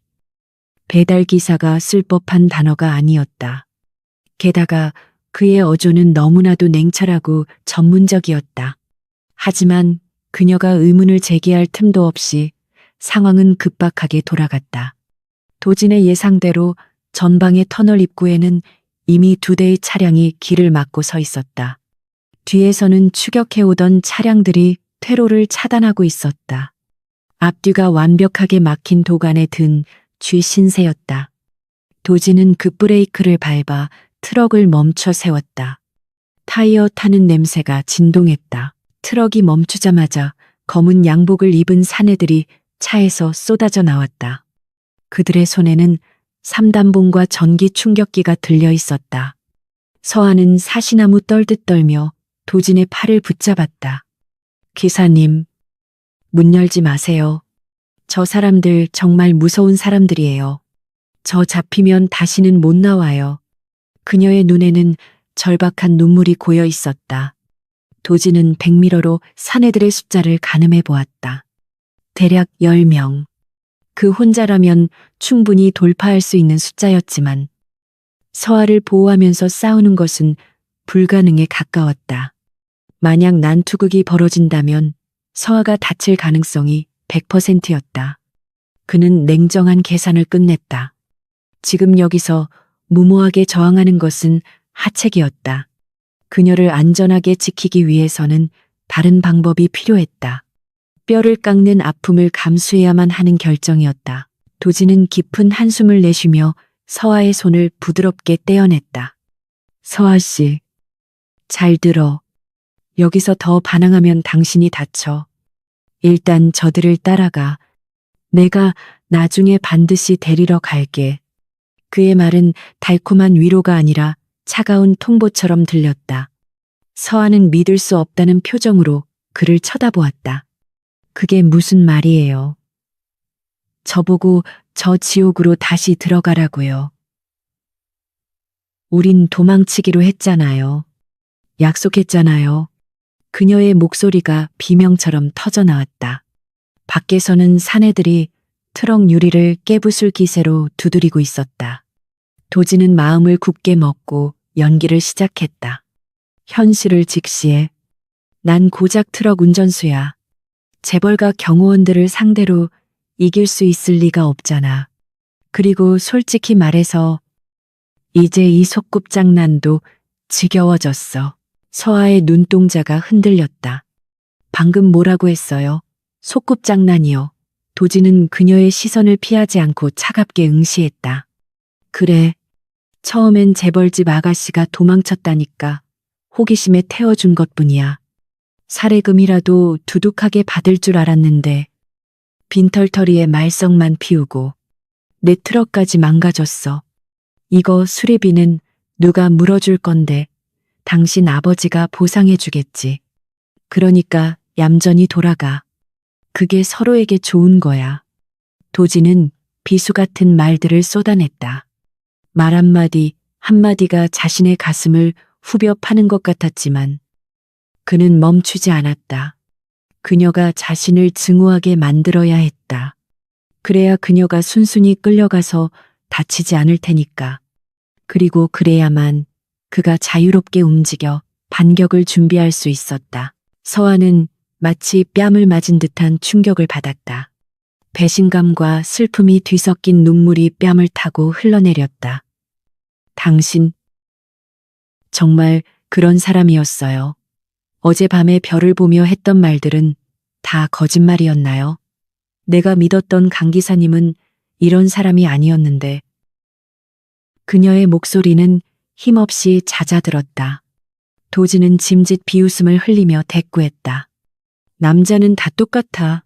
배달기사가 쓸 법한 단어가 아니었다. 게다가 그의 어조는 너무나도 냉철하고 전문적이었다. 하지만 그녀가 의문을 제기할 틈도 없이 상황은 급박하게 돌아갔다. 도진의 예상대로 전방의 터널 입구에는 이미 2대의 차량이 길을 막고 서 있었다. 뒤에서는 추격해오던 차량들이 퇴로를 차단하고 있었다. 앞뒤가 완벽하게 막힌 도간에 든 쥐 신세였다. 도진은 급브레이크를 밟아 트럭을 멈춰 세웠다. 타이어 타는 냄새가 진동했다. 트럭이 멈추자마자 검은 양복을 입은 사내들이 차에서 쏟아져 나왔다. 그들의 손에는 3단봉과 전기 충격기가 들려 있었다. 서하는 사시나무 떨듯 떨며 도진의 팔을 붙잡았다. 기사님, 문 열지 마세요. 저 사람들 정말 무서운 사람들이에요. 저 잡히면 다시는 못 나와요. 그녀의 눈에는 절박한 눈물이 고여 있었다. 도진은 백미러로 사내들의 숫자를 가늠해 보았다. 대략 10명. 그 혼자라면 충분히 돌파할 수 있는 숫자였지만 서하를 보호하면서 싸우는 것은 불가능에 가까웠다. 만약 난투극이 벌어진다면 서하가 다칠 가능성이 100%였다. 그는 냉정한 계산을 끝냈다. 지금 여기서 무모하게 저항하는 것은 하책이었다. 그녀를 안전하게 지키기 위해서는 다른 방법이 필요했다. 뼈를 깎는 아픔을 감수해야만 하는 결정이었다. 도진은 깊은 한숨을 내쉬며 서하의 손을 부드럽게 떼어냈다. 서하 씨, 잘 들어. 여기서 더 반항하면 당신이 다쳐. 일단 저들을 따라가. 내가 나중에 반드시 데리러 갈게. 그의 말은 달콤한 위로가 아니라 차가운 통보처럼 들렸다. 서하는 믿을 수 없다는 표정으로 그를 쳐다보았다. 그게 무슨 말이에요? 저보고 저 지옥으로 다시 들어가라고요. 우린 도망치기로 했잖아요. 약속했잖아요. 그녀의 목소리가 비명처럼 터져나왔다. 밖에서는 사내들이 트럭 유리를 깨부술 기세로 두드리고 있었다. 도진은 마음을 굳게 먹고 연기를 시작했다. 현실을 직시해. 난 고작 트럭 운전수야. 재벌가 경호원들을 상대로 이길 수 있을 리가 없잖아. 그리고 솔직히 말해서 이제 이 소꿉장난도 지겨워졌어. 서하의 눈동자가 흔들렸다. 방금 뭐라고 했어요? 소꿉장난이요. 도진은 그녀의 시선을 피하지 않고 차갑게 응시했다. 그래. 처음엔 재벌집 아가씨가 도망쳤다니까. 호기심에 태워준 것뿐이야. 사례금이라도 두둑하게 받을 줄 알았는데 빈털터리에 말썽만 피우고 내 트럭까지 망가졌어. 이거 수리비는 누가 물어줄 건데 당신 아버지가 보상해 주겠지. 그러니까 얌전히 돌아가. 그게 서로에게 좋은 거야. 도진은 비수 같은 말들을 쏟아냈다. 말 한마디 한마디가 자신의 가슴을 후벼 파는 것 같았지만 그는 멈추지 않았다. 그녀가 자신을 증오하게 만들어야 했다. 그래야 그녀가 순순히 끌려가서 다치지 않을 테니까. 그리고 그래야만 그가 자유롭게 움직여 반격을 준비할 수 있었다. 서아는 마치 뺨을 맞은 듯한 충격을 받았다. 배신감과 슬픔이 뒤섞인 눈물이 뺨을 타고 흘러내렸다. 당신, 정말 그런 사람이었어요. 어젯밤에 별을 보며 했던 말들은 다 거짓말이었나요? 내가 믿었던 강 기사님은 이런 사람이 아니었는데. 그녀의 목소리는 힘없이 잦아들었다. 도지는 짐짓 비웃음을 흘리며 대꾸했다. 남자는 다 똑같아.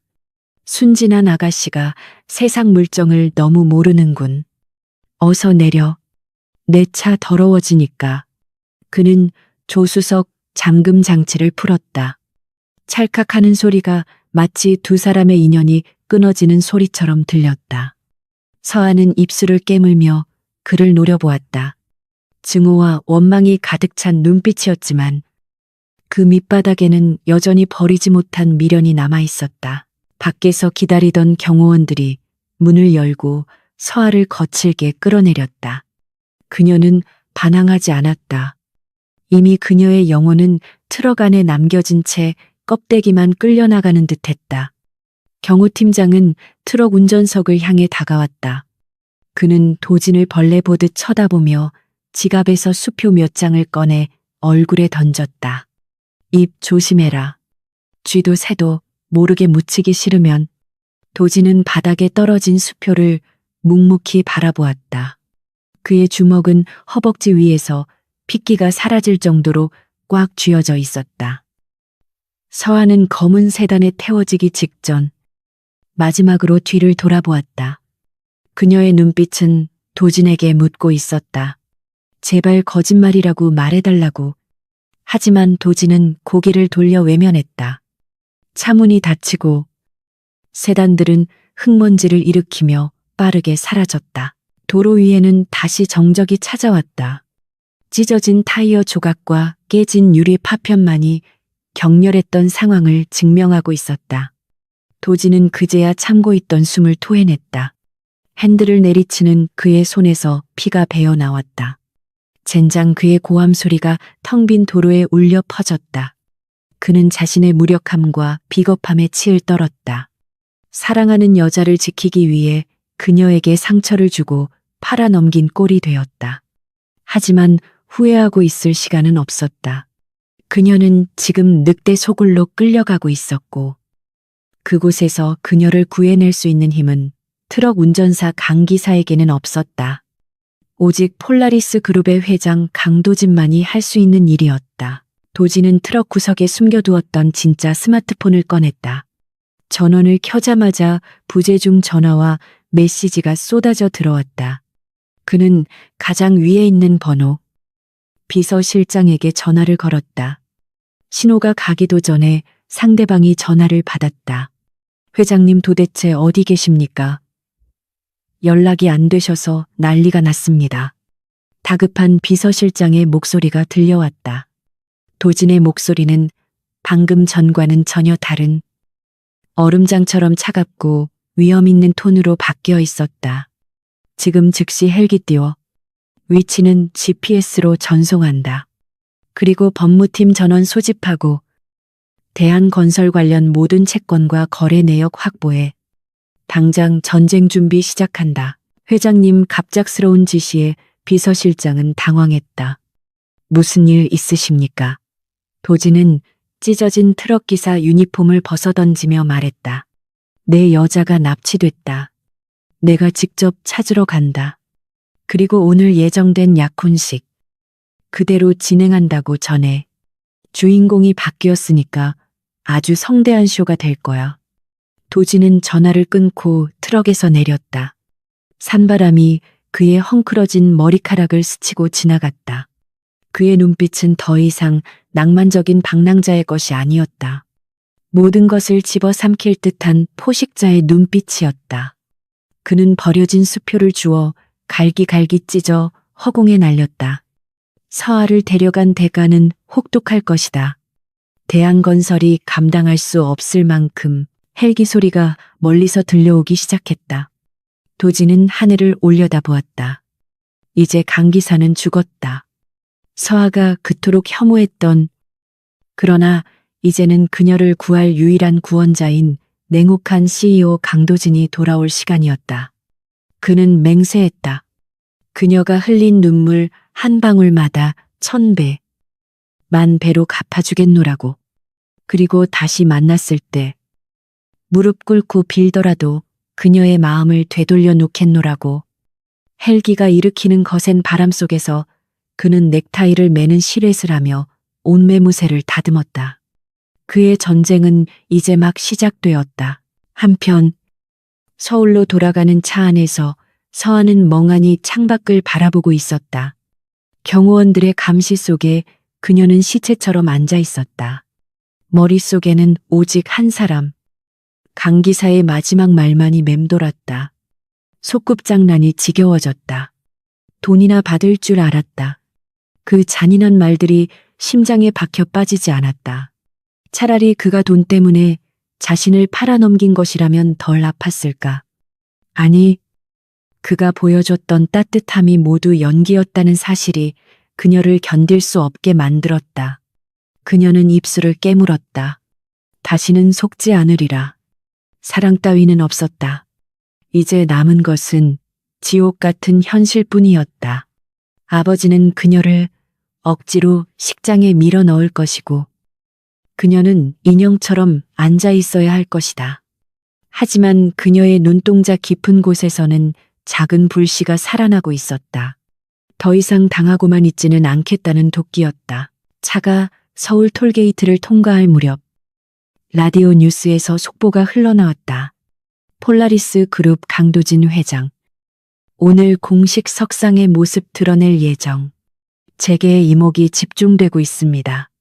순진한 아가씨가 세상 물정을 너무 모르는군. 어서 내려. 내 차 더러워지니까. 그는 조수석 잠금 장치를 풀었다. 찰칵하는 소리가 마치 두 사람의 인연이 끊어지는 소리처럼 들렸다. 서아는 입술을 깨물며 그를 노려보았다. 증오와 원망이 가득 찬 눈빛이었지만 그 밑바닥에는 여전히 버리지 못한 미련이 남아 있었다. 밖에서 기다리던 경호원들이 문을 열고 서아를 거칠게 끌어내렸다. 그녀는 반항하지 않았다. 이미 그녀의 영혼은 트럭 안에 남겨진 채 껍데기만 끌려나가는 듯했다. 경호팀장은 트럭 운전석을 향해 다가왔다. 그는 도진을 벌레 보듯 쳐다보며 지갑에서 수표 몇 장을 꺼내 얼굴에 던졌다. 입 조심해라. 쥐도 새도 모르게 묻히기 싫으면. 도진은 바닥에 떨어진 수표를 묵묵히 바라보았다. 그의 주먹은 허벅지 위에서 핏기가 사라질 정도로 꽉 쥐어져 있었다. 서아는 검은 세단에 태워지기 직전 마지막으로 뒤를 돌아보았다. 그녀의 눈빛은 도진에게 묻고 있었다. 제발 거짓말이라고 말해달라고. 하지만 도진은 고개를 돌려 외면했다. 차문이 닫히고 세단들은 흙먼지를 일으키며 빠르게 사라졌다. 도로 위에는 다시 정적이 찾아왔다. 찢어진 타이어 조각과 깨진 유리 파편만이 격렬했던 상황을 증명하고 있었다. 도진은 그제야 참고 있던 숨을 토해냈다. 핸들을 내리치는 그의 손에서 피가 배어 나왔다. 젠장 그의 고함 소리가 텅 빈 도로에 울려 퍼졌다. 그는 자신의 무력함과 비겁함에 치을 떨었다. 사랑하는 여자를 지키기 위해 그녀에게 상처를 주고 팔아넘긴 꼴이 되었다. 하지만 후회하고 있을 시간은 없었다. 그녀는 지금 늑대 소굴로 끌려가고 있었고 그곳에서 그녀를 구해낼 수 있는 힘은 트럭 운전사 강 기사에게는 없었다. 오직 폴라리스 그룹의 회장 강도진만이 할 수 있는 일이었다. 도진은 트럭 구석에 숨겨두었던 진짜 스마트폰을 꺼냈다. 전원을 켜자마자 부재중 전화와 메시지가 쏟아져 들어왔다. 그는 가장 위에 있는 번호 비서실장에게 전화를 걸었다. 신호가 가기도 전에 상대방이 전화를 받았다. 회장님 도대체 어디 계십니까? 연락이 안 되셔서 난리가 났습니다. 다급한 비서실장의 목소리가 들려왔다. 도진의 목소리는 방금 전과는 전혀 다른 얼음장처럼 차갑고 위험 있는 톤으로 바뀌어 있었다. 지금 즉시 헬기 띄워. 위치는 GPS로 전송한다. 그리고 법무팀 전원 소집하고 대한건설 관련 모든 채권과 거래 내역 확보해. 당장 전쟁 준비 시작한다. 회장님 갑작스러운 지시에 비서실장은 당황했다. 무슨 일 있으십니까? 도진은 찢어진 트럭 기사 유니폼을 벗어던지며 말했다. 내 여자가 납치됐다. 내가 직접 찾으러 간다. 그리고 오늘 예정된 약혼식 그대로 진행한다고 전해. 주인공이 바뀌었으니까 아주 성대한 쇼가 될 거야. 도진은 전화를 끊고 트럭에서 내렸다. 산바람이 그의 헝클어진 머리카락을 스치고 지나갔다. 그의 눈빛은 더 이상 낭만적인 방랑자의 것이 아니었다. 모든 것을 집어삼킬 듯한 포식자의 눈빛이었다. 그는 버려진 수표를 주워 갈기갈기 찢어 허공에 날렸다. 서아를 데려간 대가는 혹독할 것이다. 대한건설이 감당할 수 없을 만큼 헬기 소리가 멀리서 들려오기 시작했다. 도진은 하늘을 올려다보았다. 이제 강 기사는 죽었다. 서아가 그토록 혐오했던, 그러나 이제는 그녀를 구할 유일한 구원자인 냉혹한 CEO 강도진이 돌아올 시간이었다. 그는 맹세했다. 그녀가 흘린 눈물 한 방울마다 1000배, 10,000배로 갚아주겠노라고. 그리고 다시 만났을 때 무릎 꿇고 빌더라도 그녀의 마음을 되돌려 놓겠노라고. 헬기가 일으키는 거센 바람 속에서 그는 넥타이를 매는 시렛을 하며 온매무새를 다듬었다. 그의 전쟁은 이제 막 시작되었다. 한편 서울로 돌아가는 차 안에서 서아는 멍하니 창밖을 바라보고 있었다. 경호원들의 감시 속에 그녀는 시체처럼 앉아 있었다. 머릿속에는 오직 한 사람, 강 기사의 마지막 말만이 맴돌았다. 소꿉장난이 지겨워졌다. 돈이나 받을 줄 알았다. 그 잔인한 말들이 심장에 박혀 빠지지 않았다. 차라리 그가 돈 때문에 자신을 팔아넘긴 것이라면 덜 아팠을까. 아니, 그가 보여줬던 따뜻함이 모두 연기였다는 사실이 그녀를 견딜 수 없게 만들었다. 그녀는 입술을 깨물었다. 다시는 속지 않으리라. 사랑 따위는 없었다. 이제 남은 것은 지옥 같은 현실뿐이었다. 아버지는 그녀를 억지로 식장에 밀어 넣을 것이고, 그녀는 인형처럼 앉아 있어야 할 것이다. 하지만 그녀의 눈동자 깊은 곳에서는 작은 불씨가 살아나고 있었다. 더 이상 당하고만 있지는 않겠다는 도끼였다. 차가 서울 톨게이트를 통과할 무렵 라디오 뉴스에서 속보가 흘러나왔다. 폴라리스 그룹 강도진 회장. 오늘 공식 석상의 모습 드러낼 예정. 재계의 이목이 집중되고 있습니다.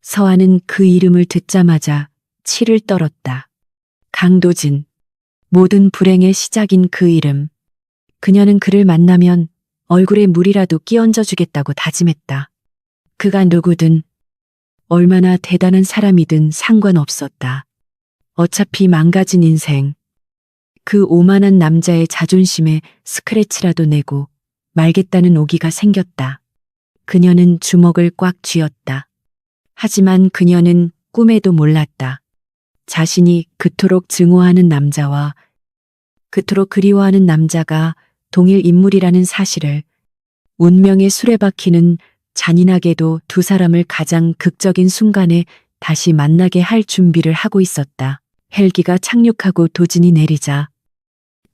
서아는 그 이름을 듣자마자 치를 떨었다. 강도진. 모든 불행의 시작인 그 이름. 그녀는 그를 만나면 얼굴에 물이라도 끼얹어 주겠다고 다짐했다. 그가 누구든 얼마나 대단한 사람이든 상관없었다. 어차피 망가진 인생. 그 오만한 남자의 자존심에 스크래치라도 내고 말겠다는 오기가 생겼다. 그녀는 주먹을 꽉 쥐었다. 하지만 그녀는 꿈에도 몰랐다. 자신이 그토록 증오하는 남자와 그토록 그리워하는 남자가 동일 인물이라는 사실을, 운명의 수레바퀴는 잔인하게도 두 사람을 가장 극적인 순간에 다시 만나게 할 준비를 하고 있었다. 헬기가 착륙하고 도진이 내리자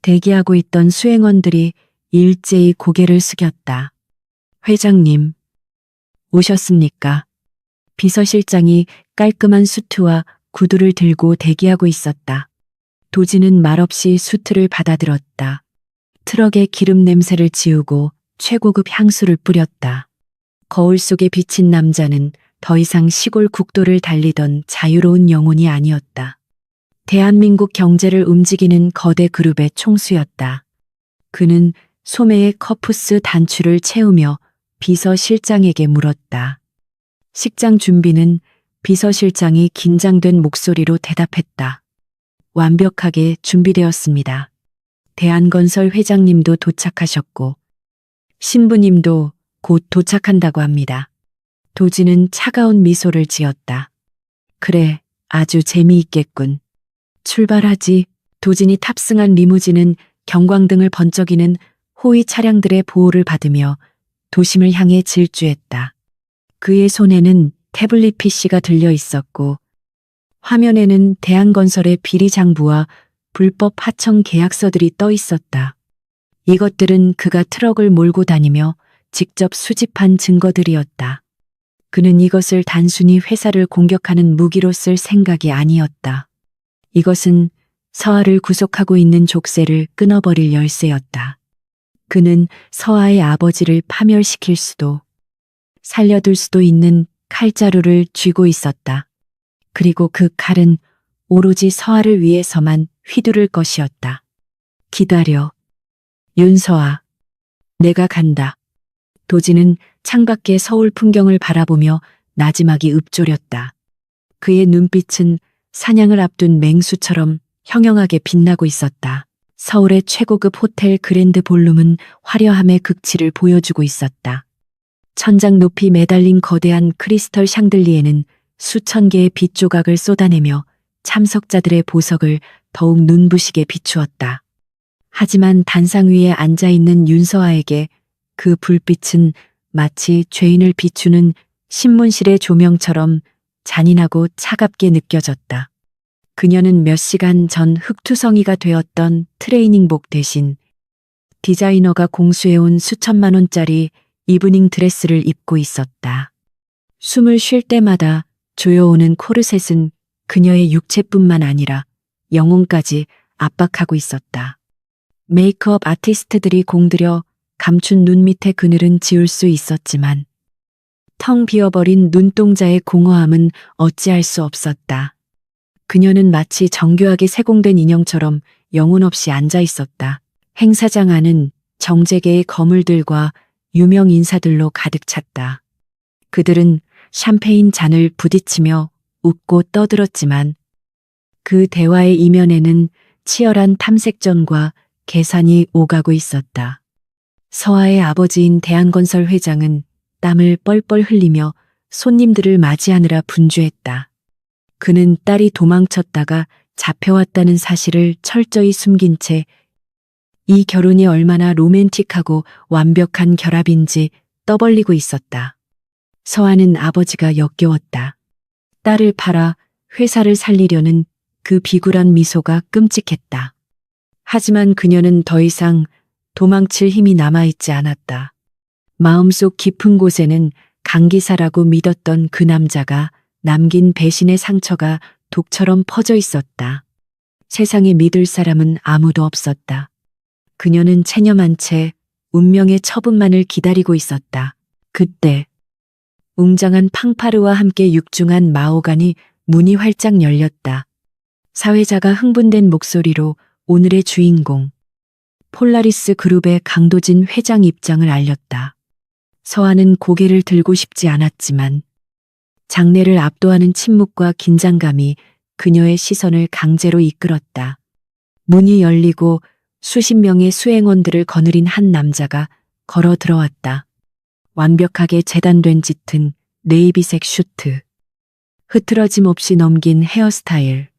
대기하고 있던 수행원들이 일제히 고개를 숙였다. 회장님, 오셨습니까? 비서실장이 깔끔한 수트와 구두를 들고 대기하고 있었다. 도진은 말없이 수트를 받아들었다. 트럭에 기름 냄새를 지우고 최고급 향수를 뿌렸다. 거울 속에 비친 남자는 더 이상 시골 국도를 달리던 자유로운 영혼이 아니었다. 대한민국 경제를 움직이는 거대 그룹의 총수였다. 그는 소매의 커프스 단추를 채우며 비서실장에게 물었다. 식장 준비는? 비서실장이 긴장된 목소리로 대답했다. 완벽하게 준비되었습니다. 대한건설 회장님도 도착하셨고 신부님도 곧 도착한다고 합니다. 도진은 차가운 미소를 지었다. 그래, 아주 재미있겠군. 출발하지. 도진이 탑승한 리무진은 경광등을 번쩍이는 호위 차량들의 보호를 받으며 도심을 향해 질주했다. 그의 손에는 태블릿 PC가 들려 있었고 화면에는 대한건설의 비리장부와 불법 하청 계약서들이 떠 있었다. 이것들은 그가 트럭을 몰고 다니며 직접 수집한 증거들이었다. 그는 이것을 단순히 회사를 공격하는 무기로 쓸 생각이 아니었다. 이것은 서아를 구속하고 있는 족쇄를 끊어버릴 열쇠였다. 그는 서아의 아버지를 파멸시킬 수도, 살려둘 수도 있는 칼자루를 쥐고 있었다. 그리고 그 칼은 오로지 서아를 위해서만 휘두를 것이었다. 기다려. 윤서아. 내가 간다. 도진은 창밖의 서울 풍경을 바라보며 나지막이 읊조렸다. 그의 눈빛은 사냥을 앞둔 맹수처럼 형형하게 빛나고 있었다. 서울의 최고급 호텔 그랜드 볼룸은 화려함의 극치를 보여주고 있었다. 천장 높이 매달린 거대한 크리스털 샹들리에는 수천 개의 빛 조각을 쏟아내며 참석자들의 보석을 더욱 눈부시게 비추었다. 하지만 단상 위에 앉아있는 윤서아에게 그 불빛은 마치 죄인을 비추는 신문실의 조명처럼 잔인하고 차갑게 느껴졌다. 그녀는 몇 시간 전 흑투성이가 되었던 트레이닝복 대신 디자이너가 공수해온 수천만 원짜리 이브닝 드레스를 입고 있었다. 숨을 쉴 때마다 조여오는 코르셋은 그녀의 육체뿐만 아니라 영혼까지 압박하고 있었다. 메이크업 아티스트들이 공들여 감춘 눈 밑의 그늘은 지울 수 있었지만 텅 비어버린 눈동자의 공허함은 어찌할 수 없었다. 그녀는 마치 정교하게 세공된 인형처럼 영혼 없이 앉아 있었다. 행사장 안은 정재계의 거물들과 유명 인사들로 가득 찼다. 그들은 샴페인 잔을 부딪히며 웃고 떠들었지만 그 대화의 이면에는 치열한 탐색전과 계산이 오가고 있었다. 서아의 아버지인 대한건설 회장은 땀을 뻘뻘 흘리며 손님들을 맞이하느라 분주했다. 그는 딸이 도망쳤다가 잡혀왔다는 사실을 철저히 숨긴 채 이 결혼이 얼마나 로맨틱하고 완벽한 결합인지 떠벌리고 있었다. 서아는 아버지가 역겨웠다. 딸을 팔아 회사를 살리려는 그 비굴한 미소가 끔찍했다. 하지만 그녀는 더 이상 도망칠 힘이 남아있지 않았다. 마음속 깊은 곳에는 강기사라고 믿었던 그 남자가 남긴 배신의 상처가 독처럼 퍼져 있었다. 세상에 믿을 사람은 아무도 없었다. 그녀는 체념한 채 운명의 처분만을 기다리고 있었다. 그때 웅장한 팡파르와 함께 육중한 마호간이 문이 활짝 열렸다. 사회자가 흥분된 목소리로 오늘의 주인공 폴라리스 그룹의 강도진 회장 입장을 알렸다. 서아는 고개를 들고 싶지 않았지만 장례를 압도하는 침묵과 긴장감이 그녀의 시선을 강제로 이끌었다. 문이 열리고 수십 명의 수행원들을 거느린 한 남자가 걸어 들어왔다. 완벽하게 재단된 짙은 네이비색 슈트, 흐트러짐 없이 넘긴 헤어스타일,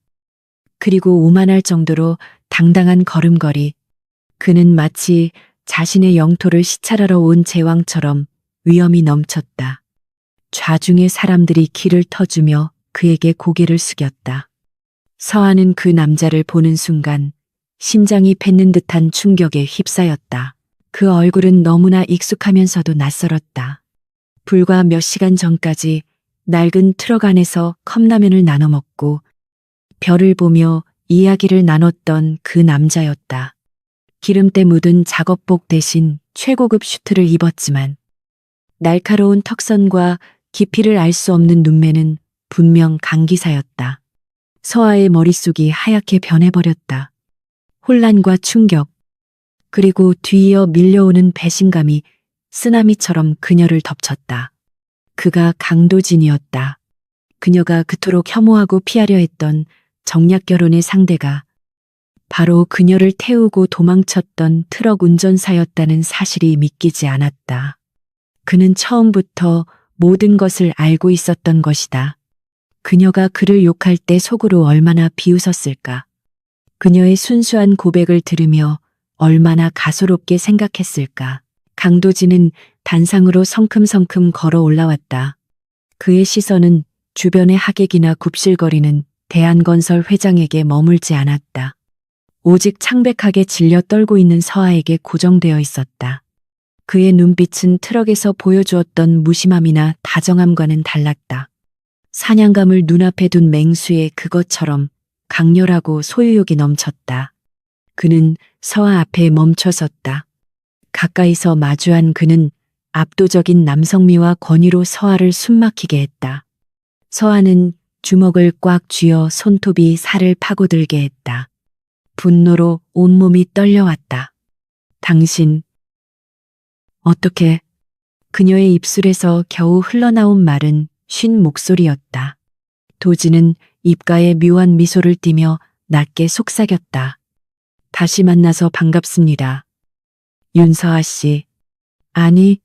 그리고 오만할 정도로 당당한 걸음걸이. 그는 마치 자신의 영토를 시찰하러 온 제왕처럼 위엄이 넘쳤다. 좌중의 사람들이 길을 터주며 그에게 고개를 숙였다. 서아는 그 남자를 보는 순간 심장이 뱉는 듯한 충격에 휩싸였다. 그 얼굴은 너무나 익숙하면서도 낯설었다. 불과 몇 시간 전까지 낡은 트럭 안에서 컵라면을 나눠 먹고 별을 보며 이야기를 나눴던 그 남자였다. 기름때 묻은 작업복 대신 최고급 슈트를 입었지만 날카로운 턱선과 깊이를 알 수 없는 눈매는 분명 강기사였다. 서아의 머릿속이 하얗게 변해버렸다. 혼란과 충격, 그리고 뒤이어 밀려오는 배신감이 쓰나미처럼 그녀를 덮쳤다. 그가 강도진이었다. 그녀가 그토록 혐오하고 피하려 했던 정략 결혼의 상대가 바로 그녀를 태우고 도망쳤던 트럭 운전사였다는 사실이 믿기지 않았다. 그는 처음부터 모든 것을 알고 있었던 것이다. 그녀가 그를 욕할 때 속으로 얼마나 비웃었을까. 그녀의 순수한 고백을 들으며 얼마나 가소롭게 생각했을까. 강도진은 단상으로 성큼성큼 걸어 올라왔다. 그의 시선은 주변의 하객이나 굽실거리는 대한건설 회장에게 머물지 않았다. 오직 창백하게 질려 떨고 있는 서아에게 고정되어 있었다. 그의 눈빛은 트럭에서 보여주었던 무심함이나 다정함과는 달랐다. 사냥감을 눈앞에 둔 맹수의 그것처럼 강렬하고 소유욕이 넘쳤다. 그는 서아 앞에 멈춰섰다. 가까이서 마주한 그는 압도적인 남성미와 권위로 서아를 숨막히게 했다. 서아는 주먹을 꽉 쥐어 손톱이 살을 파고들게 했다. 분노로 온몸이 떨려왔다. 당신, 어떻게? 그녀의 입술에서 겨우 흘러나온 말은 쉰 목소리였다. 도진은 입가에 묘한 미소를 띠며 낮게 속삭였다. 다시 만나서 반갑습니다. 윤서아 씨. 아니,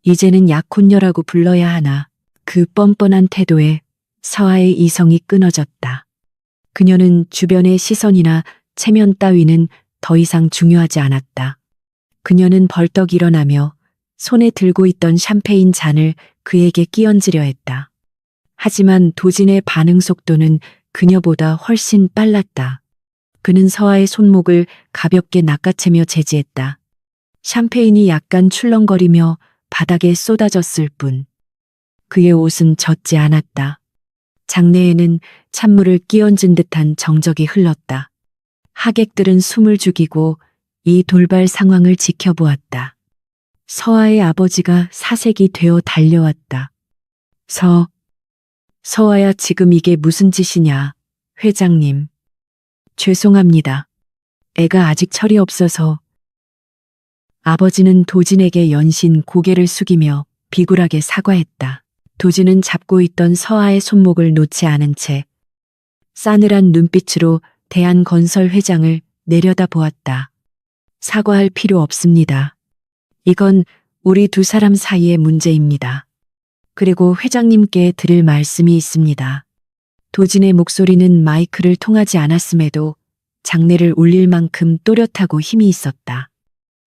이제는 약혼녀라고 불러야 하나. 그 뻔뻔한 태도에 서아의 이성이 끊어졌다. 그녀는 주변의 시선이나 체면 따위는 더 이상 중요하지 않았다. 그녀는 벌떡 일어나며 손에 들고 있던 샴페인 잔을 그에게 끼얹으려 했다. 하지만 도진의 반응 속도는 그녀보다 훨씬 빨랐다. 그는 서아의 손목을 가볍게 낚아채며 제지했다. 샴페인이 약간 출렁거리며 바닥에 쏟아졌을 뿐. 그의 옷은 젖지 않았다. 장내에는 찬물을 끼얹은 듯한 정적이 흘렀다. 하객들은 숨을 죽이고 이 돌발 상황을 지켜보았다. 서아의 아버지가 사색이 되어 달려왔다. 서아야, 지금 이게 무슨 짓이냐, 회장님. 죄송합니다. 애가 아직 철이 없어서. 아버지는 도진에게 연신 고개를 숙이며 비굴하게 사과했다. 도진은 잡고 있던 서아의 손목을 놓지 않은 채 싸늘한 눈빛으로 대한건설 회장을 내려다보았다. 사과할 필요 없습니다. 이건 우리 두 사람 사이의 문제입니다. 그리고 회장님께 드릴 말씀이 있습니다. 도진의 목소리는 마이크를 통하지 않았음에도 장내를 울릴 만큼 또렷하고 힘이 있었다.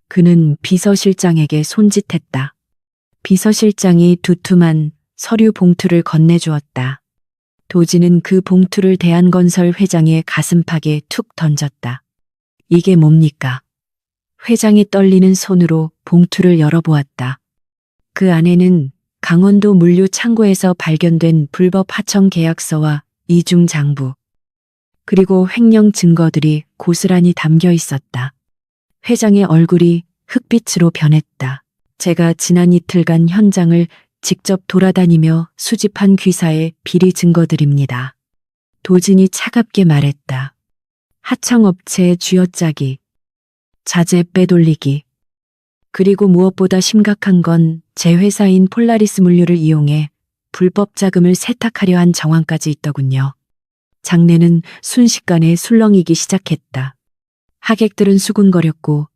그는 비서실장에게 손짓했다. 비서실장이 두툼한 서류 봉투를 건네주었다. 도진은 그 봉투를 대한건설 회장의 가슴팍에 툭 던졌다. 이게 뭡니까? 회장이 떨리는 손으로 봉투를 열어보았다. 그 안에는 강원도 물류 창고에서 발견된 불법 하청 계약서와 이중 장부, 그리고 횡령 증거들이 고스란히 담겨 있었다. 회장의 얼굴이 흑빛으로 변했다. 제가 지난 이틀간 현장을 직접 돌아다니며 수집한 귀사의 비리 증거들입니다. 도진이 차갑게 말했다. 하청업체 쥐어짜기, 자재 빼돌리기, 그리고 무엇보다 심각한 건 제 회사인 폴라리스 물류를 이용해 불법 자금을 세탁하려 한 정황까지 있더군요. 장내는 순식간에 술렁이기 시작했다. 하객들은 수군거렸고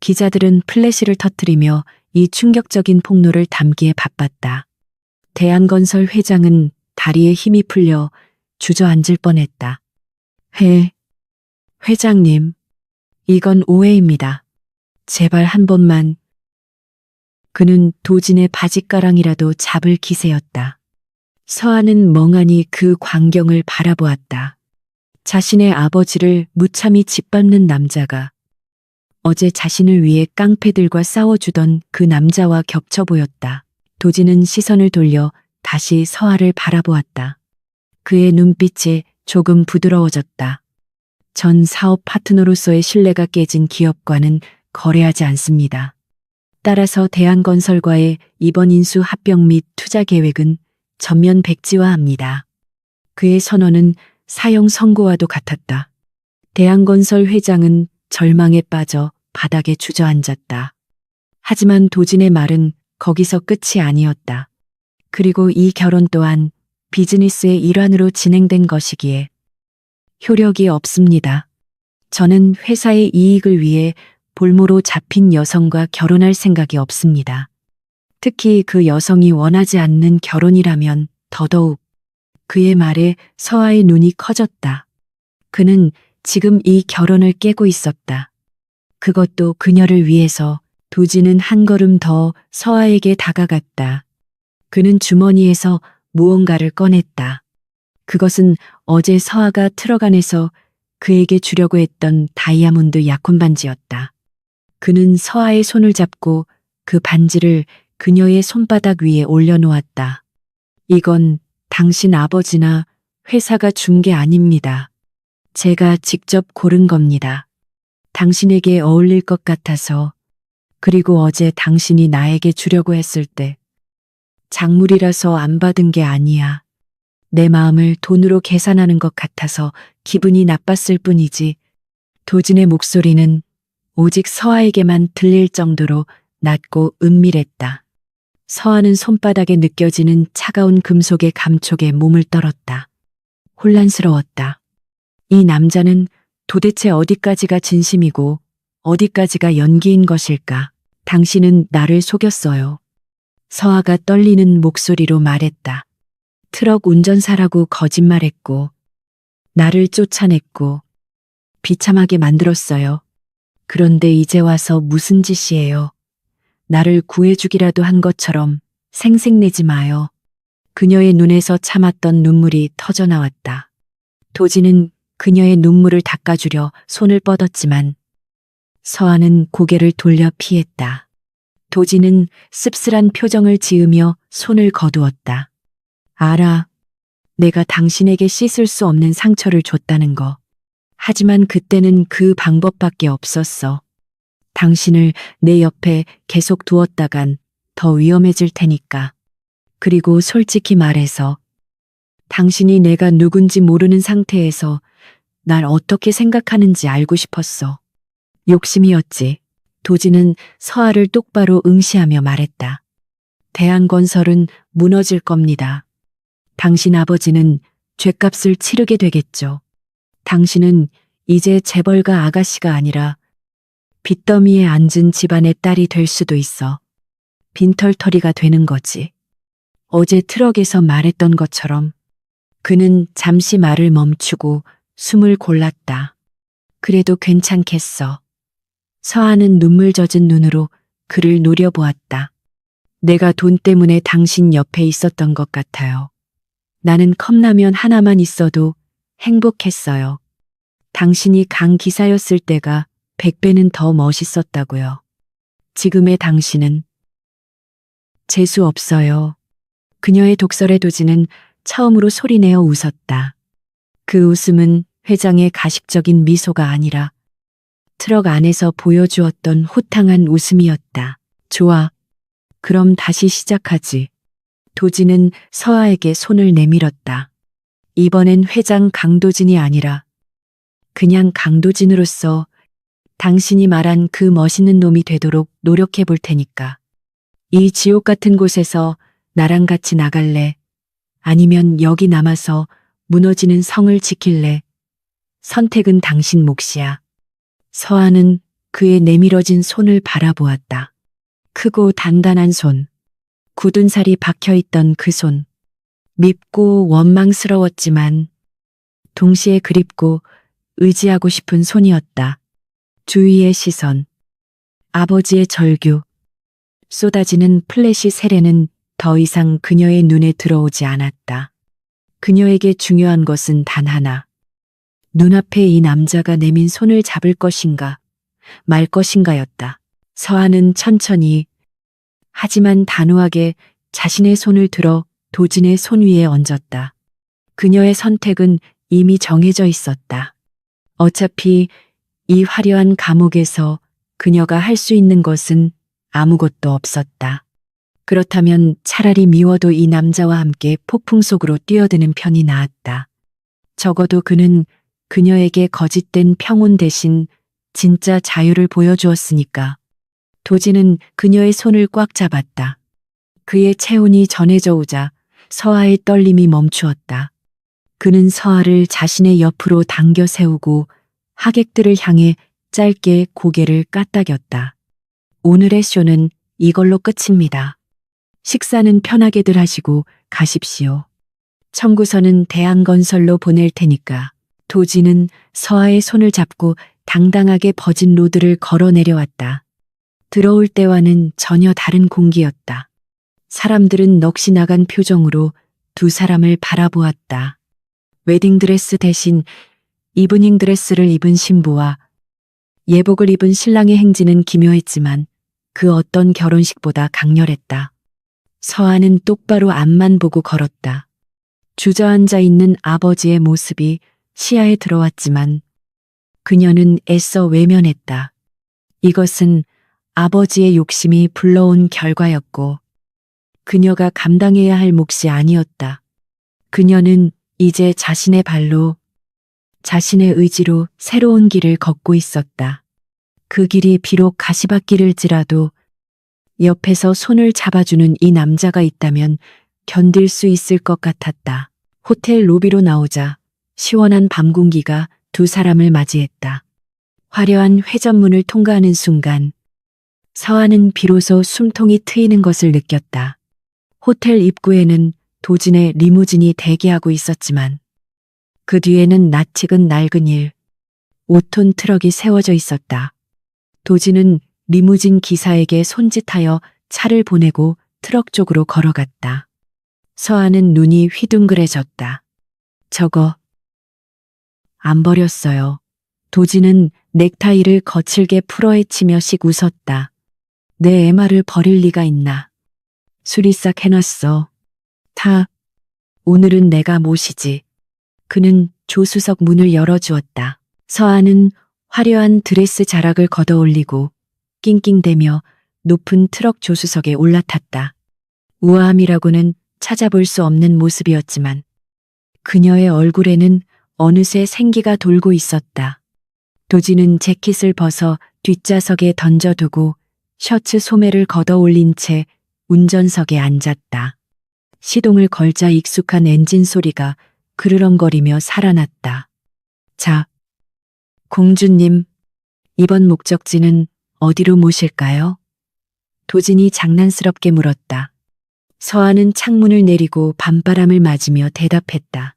기자들은 플래시를 터뜨리며 이 충격적인 폭로를 담기에 바빴다. 대한건설 회장은 다리에 힘이 풀려 주저앉을 뻔했다. 회장님, 이건 오해입니다. 제발 한 번만. 그는 도진의 바짓가랑이라도 잡을 기세였다. 서아는 멍하니 그 광경을 바라보았다. 자신의 아버지를 무참히 짓밟는 남자가 어제 자신을 위해 깡패들과 싸워주던 그 남자와 겹쳐 보였다. 도진은 시선을 돌려 다시 서아를 바라보았다. 그의 눈빛이 조금 부드러워졌다. 전 사업 파트너로서의 신뢰가 깨진 기업과는 거래하지 않습니다. 따라서 대한건설과의 이번 인수 합병 및 투자 계획은 전면 백지화합니다. 그의 선언은 사형 선고와도 같았다. 대한건설 회장은 절망에 빠져 바닥에 주저앉았다. 하지만 도진의 말은 거기서 끝이 아니었다. 그리고 이 결혼 또한 비즈니스의 일환으로 진행된 것이기에 효력이 없습니다. 저는 회사의 이익을 위해 볼모로 잡힌 여성과 결혼할 생각이 없습니다. 특히 그 여성이 원하지 않는 결혼이라면 더더욱. 그의 말에 서아의 눈이 커졌다. 그는 지금 이 결혼을 깨고 있었다. 그것도 그녀를 위해서. 도진은 한 걸음 더 서아에게 다가갔다. 그는 주머니에서 무언가를 꺼냈다. 그것은 어제 서아가 트럭 안에서 그에게 주려고 했던 다이아몬드 약혼 반지였다. 그는 서아의 손을 잡고 그 반지를 그녀의 손바닥 위에 올려놓았다. 이건 당신 아버지나 회사가 준 게 아닙니다. 제가 직접 고른 겁니다. 당신에게 어울릴 것 같아서. 그리고 어제 당신이 나에게 주려고 했을 때 작물이라서 안 받은 게 아니야. 내 마음을 돈으로 계산하는 것 같아서 기분이 나빴을 뿐이지. 도진의 목소리는 오직 서아에게만 들릴 정도로 낮고 은밀했다. 서아는 손바닥에 느껴지는 차가운 금속의 감촉에 몸을 떨었다. 혼란스러웠다. 이 남자는 도대체 어디까지가 진심이고 어디까지가 연기인 것일까? 당신은 나를 속였어요. 서아가 떨리는 목소리로 말했다. 트럭 운전사라고 거짓말했고, 나를 쫓아냈고, 비참하게 만들었어요. 그런데 이제 와서 무슨 짓이에요? 나를 구해주기라도 한 것처럼 생색내지 마요. 그녀의 눈에서 참았던 눈물이 터져나왔다. 도지는 그녀의 눈물을 닦아주려 손을 뻗었지만 서아는 고개를 돌려 피했다. 도지는 씁쓸한 표정을 지으며 손을 거두었다. 알아. 내가 당신에게 씻을 수 없는 상처를 줬다는 거. 하지만 그때는 그 방법밖에 없었어. 당신을 내 옆에 계속 두었다간 더 위험해질 테니까. 그리고 솔직히 말해서 당신이 내가 누군지 모르는 상태에서 날 어떻게 생각하는지 알고 싶었어. 욕심이었지. 도지는 서아를 똑바로 응시하며 말했다. 대한건설은 무너질 겁니다. 당신 아버지는 죗값을 치르게 되겠죠. 당신은 이제 재벌가 아가씨가 아니라 빚더미에 앉은 집안의 딸이 될 수도 있어. 빈털터리가 되는 거지. 어제 트럭에서 말했던 것처럼 그는 잠시 말을 멈추고 숨을 골랐다. 그래도 괜찮겠어. 서아는 눈물 젖은 눈으로 그를 노려보았다. 내가 돈 때문에 당신 옆에 있었던 것 같아요. 나는 컵라면 하나만 있어도 행복했어요. 당신이 강 기사였을 때가 100배는 더 멋있었다고요. 지금의 당신은 재수 없어요. 그녀의 독설에 도지는 처음으로 소리내어 웃었다. 그 웃음은 회장의 가식적인 미소가 아니라 트럭 안에서 보여주었던 호탕한 웃음이었다. 좋아. 그럼 다시 시작하지. 도지는 서아에게 손을 내밀었다. 이번엔 회장 강도진이 아니라 그냥 강도진으로서 당신이 말한 그 멋있는 놈이 되도록 노력해 볼 테니까. 이 지옥 같은 곳에서 나랑 같이 나갈래? 아니면 여기 남아서 무너지는 성을 지킬래? 선택은 당신 몫이야. 서아는 그의 내밀어진 손을 바라보았다. 크고 단단한 손. 굳은 살이 박혀있던 그 손. 밉고 원망스러웠지만 동시에 그립고 의지하고 싶은 손이었다. 주위의 시선. 아버지의 절규. 쏟아지는 플래시 세례는 더 이상 그녀의 눈에 들어오지 않았다. 그녀에게 중요한 것은 단 하나. 눈앞에 이 남자가 내민 손을 잡을 것인가, 말 것인가였다. 서아는 천천히, 하지만 단호하게 자신의 손을 들어 도진의 손 위에 얹었다. 그녀의 선택은 이미 정해져 있었다. 어차피 이 화려한 감옥에서 그녀가 할 수 있는 것은 아무것도 없었다. 그렇다면 차라리 미워도 이 남자와 함께 폭풍 속으로 뛰어드는 편이 나았다. 적어도 그는 그녀에게 거짓된 평온 대신 진짜 자유를 보여주었으니까. 도지는 그녀의 손을 꽉 잡았다. 그의 체온이 전해져 오자 서아의 떨림이 멈추었다. 그는 서아를 자신의 옆으로 당겨 세우고 하객들을 향해 짧게 고개를 까딱였다. 오늘의 쇼는 이걸로 끝입니다. 식사는 편하게들 하시고 가십시오. 청구서는 대한건설로 보낼 테니까. 도지는 서아의 손을 잡고 당당하게 버진 로드를 걸어 내려왔다. 들어올 때와는 전혀 다른 공기였다. 사람들은 넋이 나간 표정으로 두 사람을 바라보았다. 웨딩드레스 대신 이브닝 드레스를 입은 신부와 예복을 입은 신랑의 행진은 기묘했지만 그 어떤 결혼식보다 강렬했다. 서아는 똑바로 앞만 보고 걸었다. 주저앉아 있는 아버지의 모습이 시야에 들어왔지만 그녀는 애써 외면했다. 이것은 아버지의 욕심이 불러온 결과였고 그녀가 감당해야 할 몫이 아니었다. 그녀는 이제 자신의 발로, 자신의 의지로 새로운 길을 걷고 있었다. 그 길이 비록 가시밭길일지라도 옆에서 손을 잡아주는 이 남자가 있다면 견딜 수 있을 것 같았다. 호텔 로비로 나오자 시원한 밤 공기가 두 사람을 맞이했다. 화려한 회전문을 통과하는 순간 서한은 비로소 숨통이 트이는 것을 느꼈다. 호텔 입구에는 도진의 리무진이 대기하고 있었지만 그 뒤에는 낯익은 낡은 5톤 트럭이 세워져 있었다. 도진은 리무진 기사에게 손짓하여 차를 보내고 트럭 쪽으로 걸어갔다. 서한은 눈이 휘둥그레졌다. 저거 안 버렸어요. 도진은 넥타이를 거칠게 풀어헤치며 씩 웃었다. 내 MR을 버릴 리가 있나. 술이 싹 해놨어. 타. 오늘은 내가 모시지. 그는 조수석 문을 열어주었다. 서한은 화려한 드레스 자락을 걷어올리고 낑낑대며 높은 트럭 조수석에 올라탔다. 우아함이라고는 찾아볼 수 없는 모습이었지만 그녀의 얼굴에는 어느새 생기가 돌고 있었다. 도진은 재킷을 벗어 뒷좌석에 던져두고 셔츠 소매를 걷어올린 채 운전석에 앉았다. 시동을 걸자 익숙한 엔진 소리가 그르렁거리며 살아났다. 자, 공주님, 이번 목적지는 어디로 모실까요? 도진이 장난스럽게 물었다. 서한은 창문을 내리고 밤바람을 맞으며 대답했다.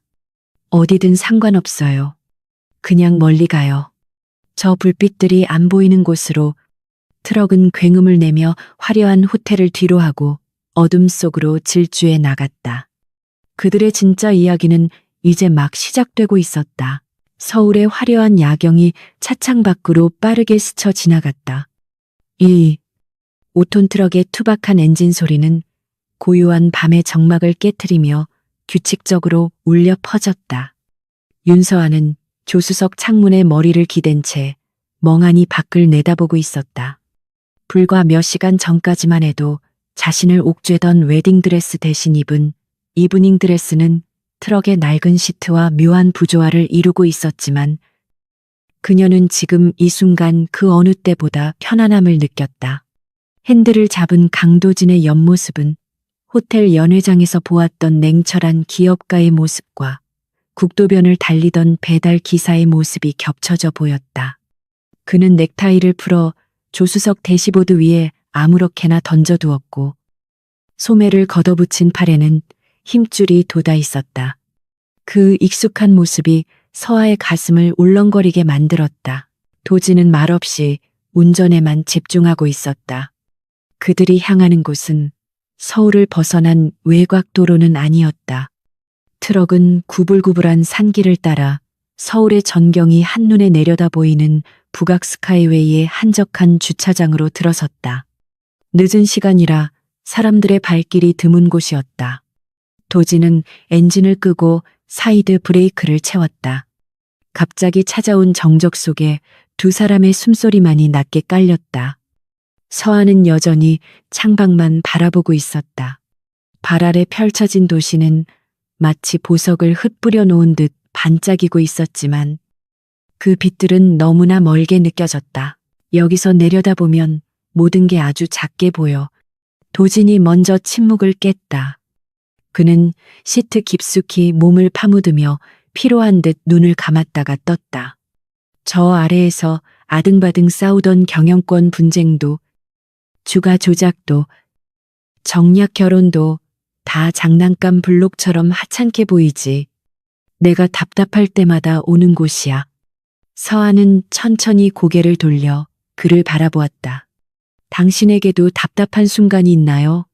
어디든 상관없어요. 그냥 멀리 가요. 저 불빛들이 안 보이는 곳으로. 트럭은 굉음을 내며 화려한 호텔을 뒤로하고 어둠 속으로 질주해 나갔다. 그들의 진짜 이야기는 이제 막 시작되고 있었다. 서울의 화려한 야경이 차창 밖으로 빠르게 스쳐 지나갔다. 5톤 트럭의 투박한 엔진 소리는 고요한 밤의 정막을 깨트리며 규칙적으로 울려 퍼졌다. 윤서아는 조수석 창문에 머리를 기댄 채 멍하니 밖을 내다보고 있었다. 불과 몇 시간 전까지만 해도 자신을 옥죄던 웨딩드레스 대신 입은 이브닝 드레스는 트럭의 낡은 시트와 묘한 부조화를 이루고 있었지만 그녀는 지금 이 순간 그 어느 때보다 편안함을 느꼈다. 핸들을 잡은 강도진의 옆모습은 호텔 연회장에서 보았던 냉철한 기업가의 모습과 국도변을 달리던 배달 기사의 모습이 겹쳐져 보였다. 그는 넥타이를 풀어 조수석 대시보드 위에 아무렇게나 던져두었고 소매를 걷어붙인 팔에는 힘줄이 돋아 있었다. 그 익숙한 모습이 서아의 가슴을 울렁거리게 만들었다. 도진은 말없이 운전에만 집중하고 있었다. 그들이 향하는 곳은 서울을 벗어난 외곽도로는 아니었다. 트럭은 구불구불한 산길을 따라 서울의 전경이 한눈에 내려다 보이는 북악 스카이웨이의 한적한 주차장으로 들어섰다. 늦은 시간이라 사람들의 발길이 드문 곳이었다. 도진은 엔진을 끄고 사이드 브레이크를 채웠다. 갑자기 찾아온 정적 속에 두 사람의 숨소리만이 낮게 깔렸다. 서한은 여전히 창밖만 바라보고 있었다. 발 아래 펼쳐진 도시는 마치 보석을 흩뿌려 놓은 듯 반짝이고 있었지만 그 빛들은 너무나 멀게 느껴졌다. 여기서 내려다보면 모든 게 아주 작게 보여. 도진이 먼저 침묵을 깼다. 그는 시트 깊숙이 몸을 파묻으며 피로한 듯 눈을 감았다가 떴다. 저 아래에서 아등바등 싸우던 경영권 분쟁도 주가 조작도 정략 결혼도 다 장난감 블록처럼 하찮게 보이지. 내가 답답할 때마다 오는 곳이야. 서한은 천천히 고개를 돌려 그를 바라보았다. 당신에게도 답답한 순간이 있나요?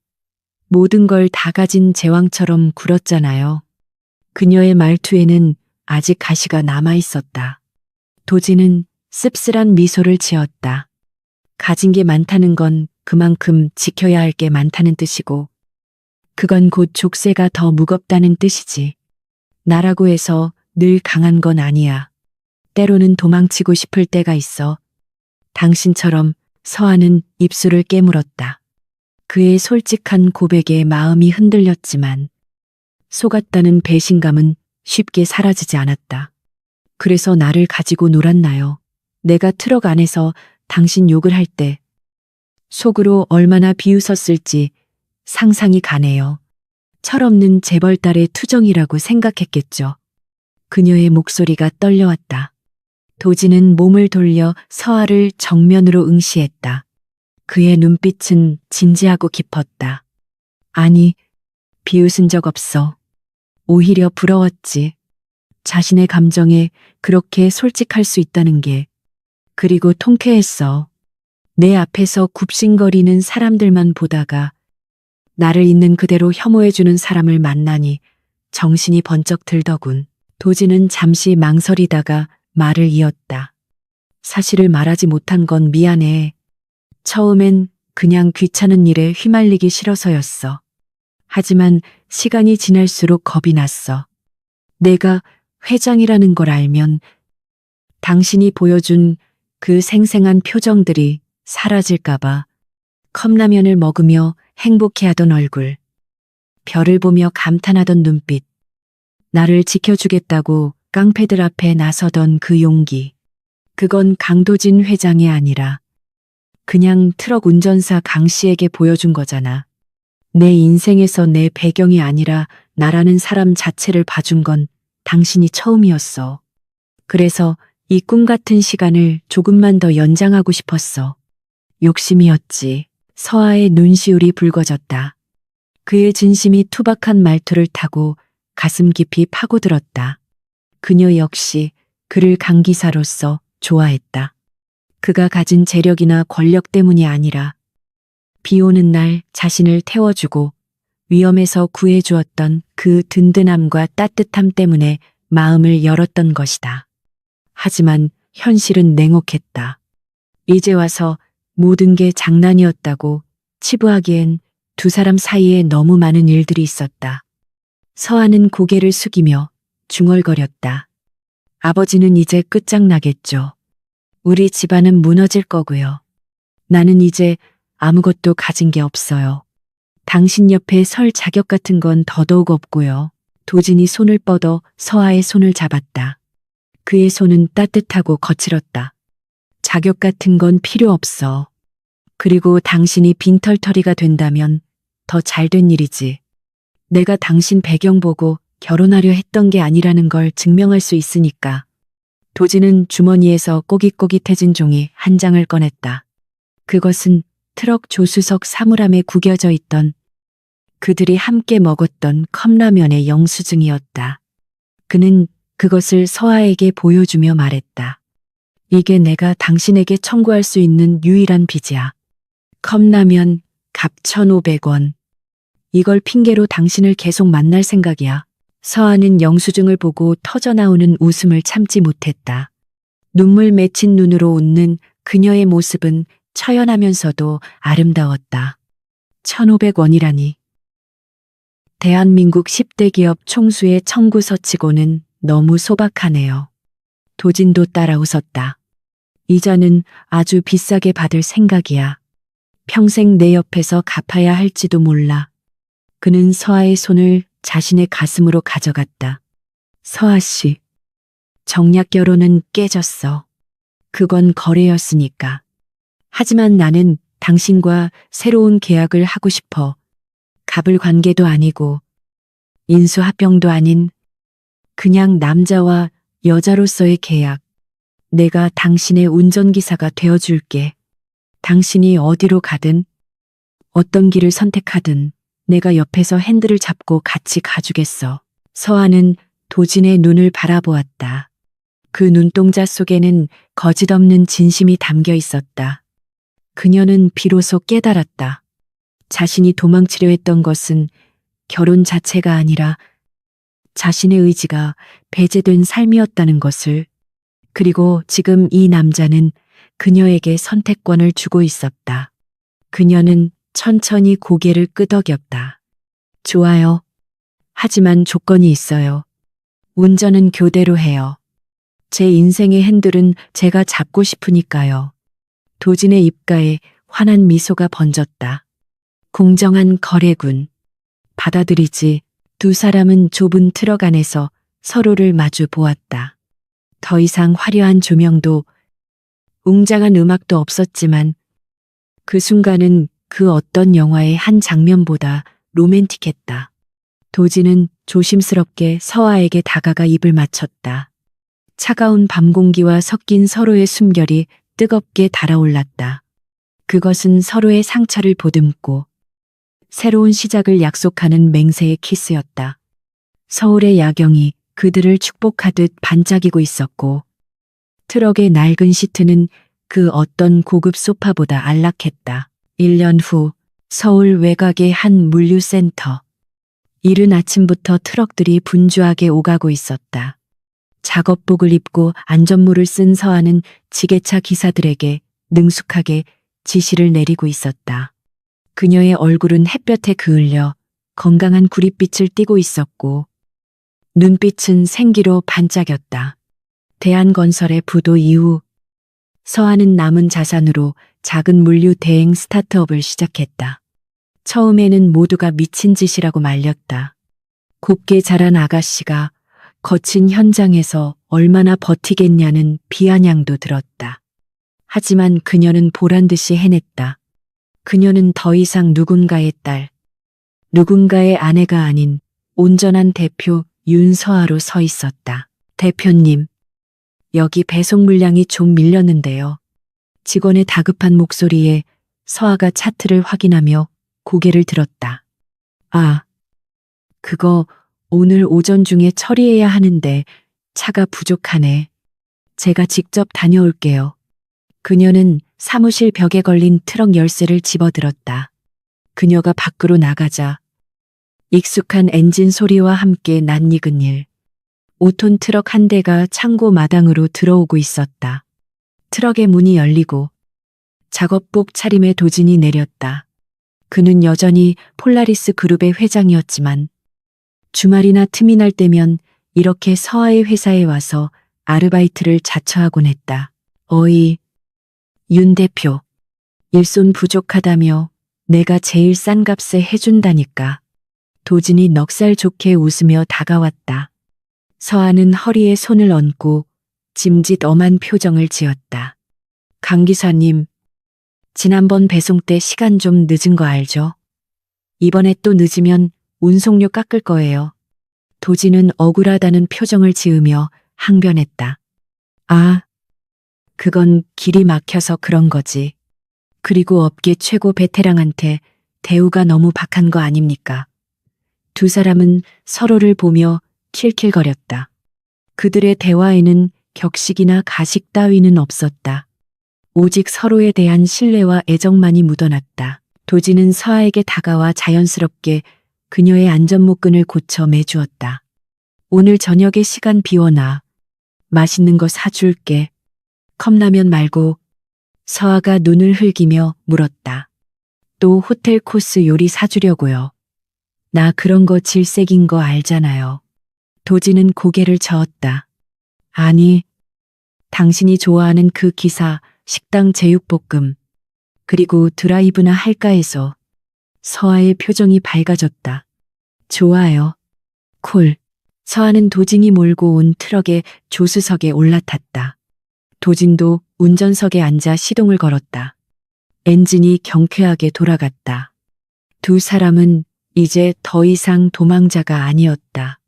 모든 걸 다 가진 제왕처럼 굴었잖아요. 그녀의 말투에는 아직 가시가 남아 있었다. 도진은 씁쓸한 미소를 지었다. 가진 게 많다는 건 그만큼 지켜야 할 게 많다는 뜻이고 그건 곧 족쇄가 더 무겁다는 뜻이지. 나라고 해서 늘 강한 건 아니야. 때로는 도망치고 싶을 때가 있어. 당신처럼. 서한은 입술을 깨물었다. 그의 솔직한 고백에 마음이 흔들렸지만 속았다는 배신감은 쉽게 사라지지 않았다. 그래서 나를 가지고 놀았나요? 내가 트럭 안에서 당신 욕을 할 때 속으로 얼마나 비웃었을지 상상이 가네요. 철없는 재벌딸의 투정이라고 생각했겠죠. 그녀의 목소리가 떨려왔다. 도진은 몸을 돌려 서아를 정면으로 응시했다. 그의 눈빛은 진지하고 깊었다. 아니, 비웃은 적 없어. 오히려 부러웠지. 자신의 감정에 그렇게 솔직할 수 있다는 게. 그리고 통쾌했어. 내 앞에서 굽신거리는 사람들만 보다가 나를 있는 그대로 혐오해주는 사람을 만나니 정신이 번쩍 들더군. 도진은 잠시 망설이다가 말을 이었다. 사실을 말하지 못한 건 미안해. 처음엔 그냥 귀찮은 일에 휘말리기 싫어서였어. 하지만 시간이 지날수록 겁이 났어. 내가 회장이라는 걸 알면 당신이 보여준 그 생생한 표정들이 사라질까봐. 컵라면을 먹으며 행복해하던 얼굴, 별을 보며 감탄하던 눈빛, 나를 지켜주겠다고 깡패들 앞에 나서던 그 용기. 그건 강도진 회장이 아니라 그냥 트럭 운전사 강 씨에게 보여준 거잖아. 내 인생에서 내 배경이 아니라 나라는 사람 자체를 봐준 건 당신이 처음이었어. 그래서 이 꿈 같은 시간을 조금만 더 연장하고 싶었어. 욕심이었지. 서아의 눈시울이 붉어졌다. 그의 진심이 투박한 말투를 타고 가슴 깊이 파고들었다. 그녀 역시 그를 강기사로서 좋아했다. 그가 가진 재력이나 권력 때문이 아니라 비 오는 날 자신을 태워주고 위험에서 구해주었던 그 든든함과 따뜻함 때문에 마음을 열었던 것이다. 하지만 현실은 냉혹했다. 이제 와서 모든 게 장난이었다고 치부하기엔 두 사람 사이에 너무 많은 일들이 있었다. 서아는 고개를 숙이며 중얼거렸다. 아버지는 이제 끝장나겠죠. 우리 집안은 무너질 거고요. 나는 이제 아무것도 가진 게 없어요. 당신 옆에 설 자격 같은 건 더더욱 없고요. 도진이 손을 뻗어 서아의 손을 잡았다. 그의 손은 따뜻하고 거칠었다. 자격 같은 건 필요 없어. 그리고 당신이 빈털터리가 된다면 더 잘된 일이지. 내가 당신 배경 보고 결혼하려 했던 게 아니라는 걸 증명할 수 있으니까. 도진은 주머니에서 꼬깃꼬깃해진 종이 한 장을 꺼냈다. 그것은 트럭 조수석 사물함에 구겨져 있던 그들이 함께 먹었던 컵라면의 영수증이었다. 그는 그것을 서아에게 보여주며 말했다. 이게 내가 당신에게 청구할 수 있는 유일한 빚이야. 컵라면 값 1,500원. 이걸 핑계로 당신을 계속 만날 생각이야. 서아는 영수증을 보고 터져나오는 웃음을 참지 못했다. 눈물 맺힌 눈으로 웃는 그녀의 모습은 처연하면서도 아름다웠다. 1,500원이라니. 대한민국 10대 기업 총수의 청구서치고는 너무 소박하네요. 도진도 따라 웃었다. 이자는 아주 비싸게 받을 생각이야. 평생 내 옆에서 갚아야 할지도 몰라. 그는 서아의 손을 자신의 가슴으로 가져갔다. 서아 씨, 정략 결혼은 깨졌어. 그건 거래였으니까. 하지만 나는 당신과 새로운 계약을 하고 싶어. 갑을 관계도 아니고 인수합병도 아닌 그냥 남자와 여자로서의 계약. 내가 당신의 운전기사가 되어줄게. 당신이 어디로 가든 어떤 길을 선택하든 내가 옆에서 핸들을 잡고 같이 가주겠어. 서아는 도진의 눈을 바라보았다. 그 눈동자 속에는 거짓없는 진심이 담겨 있었다. 그녀는 비로소 깨달았다. 자신이 도망치려 했던 것은 결혼 자체가 아니라 자신의 의지가 배제된 삶이었다는 것을. 그리고 지금 이 남자는 그녀에게 선택권을 주고 있었다. 그녀는 천천히 고개를 끄덕였다. 좋아요. 하지만 조건이 있어요. 운전은 교대로 해요. 제 인생의 핸들은 제가 잡고 싶으니까요. 도진의 입가에 환한 미소가 번졌다. 공정한 거래군. 받아들이지. 두 사람은 좁은 트럭 안에서 서로를 마주 보았다. 더 이상 화려한 조명도 웅장한 음악도 없었지만 그 순간은 그 어떤 영화의 한 장면보다 로맨틱했다. 도진은 조심스럽게 서아에게 다가가 입을 맞췄다. 차가운 밤 공기와 섞인 서로의 숨결이 뜨겁게 달아올랐다. 그것은 서로의 상처를 보듬고 새로운 시작을 약속하는 맹세의 키스였다. 서울의 야경이 그들을 축복하듯 반짝이고 있었고 트럭의 낡은 시트는 그 어떤 고급 소파보다 안락했다. 1년 후 서울 외곽의 한 물류센터. 이른 아침부터 트럭들이 분주하게 오가고 있었다. 작업복을 입고 안전모를 쓴 서아는 지게차 기사들에게 능숙하게 지시를 내리고 있었다. 그녀의 얼굴은 햇볕에 그을려 건강한 구릿빛을 띠고 있었고 눈빛은 생기로 반짝였다. 대한건설의 부도 이후 서아는 남은 자산으로 작은 물류 대행 스타트업을 시작했다. 처음에는 모두가 미친 짓이라고 말렸다. 곱게 자란 아가씨가 거친 현장에서 얼마나 버티겠냐는 비아냥도 들었다. 하지만 그녀는 보란듯이 해냈다. 그녀는 더 이상 누군가의 딸, 누군가의 아내가 아닌 온전한 대표 윤서아로 서 있었다. 대표님, 여기 배송 물량이 좀 밀렸는데요. 직원의 다급한 목소리에 서아가 차트를 확인하며 고개를 들었다. 아, 그거 오늘 오전 중에 처리해야 하는데 차가 부족하네. 제가 직접 다녀올게요. 그녀는 사무실 벽에 걸린 트럭 열쇠를 집어들었다. 그녀가 밖으로 나가자 익숙한 엔진 소리와 함께 낯익은 일. 5톤 트럭 한 대가 창고 마당으로 들어오고 있었다. 트럭의 문이 열리고 작업복 차림의 도진이 내렸다. 그는 여전히 폴라리스 그룹의 회장이었지만 주말이나 틈이 날 때면 이렇게 서아의 회사에 와서 아르바이트를 자처하곤 했다. 어이, 윤 대표. 일손 부족하다며 내가 제일 싼 값에 해준다니까. 도진이 넉살 좋게 웃으며 다가왔다. 서아는 허리에 손을 얹고 짐짓 엄한 표정을 지었다. 강 기사님, 지난번 배송 때 시간 좀 늦은 거 알죠? 이번에 또 늦으면 운송료 깎을 거예요. 도진은 억울하다는 표정을 지으며 항변했다. 아, 그건 길이 막혀서 그런 거지. 그리고 업계 최고 베테랑한테 대우가 너무 박한 거 아닙니까? 두 사람은 서로를 보며 킬킬거렸다. 그들의 대화에는 격식이나 가식 따위는 없었다. 오직 서로에 대한 신뢰와 애정만이 묻어났다. 도진은 서아에게 다가와 자연스럽게 그녀의 안전목끈을 고쳐 매주었다. 오늘 저녁에 시간 비워놔. 맛있는 거 사줄게. 컵라면 말고. 서아가 눈을 흘기며 물었다. 또 호텔 코스 요리 사주려고요. 나 그런 거 질색인 거 알잖아요. 도진은 고개를 저었다. 아니, 당신이 좋아하는 그 기사 식당 제육볶음 그리고 드라이브나 할까 해서. 서아의 표정이 밝아졌다. 좋아요. 콜. 서아는 도진이 몰고 온 트럭의 조수석에 올라탔다. 도진도 운전석에 앉아 시동을 걸었다. 엔진이 경쾌하게 돌아갔다. 두 사람은 이제 더 이상 도망자가 아니었다.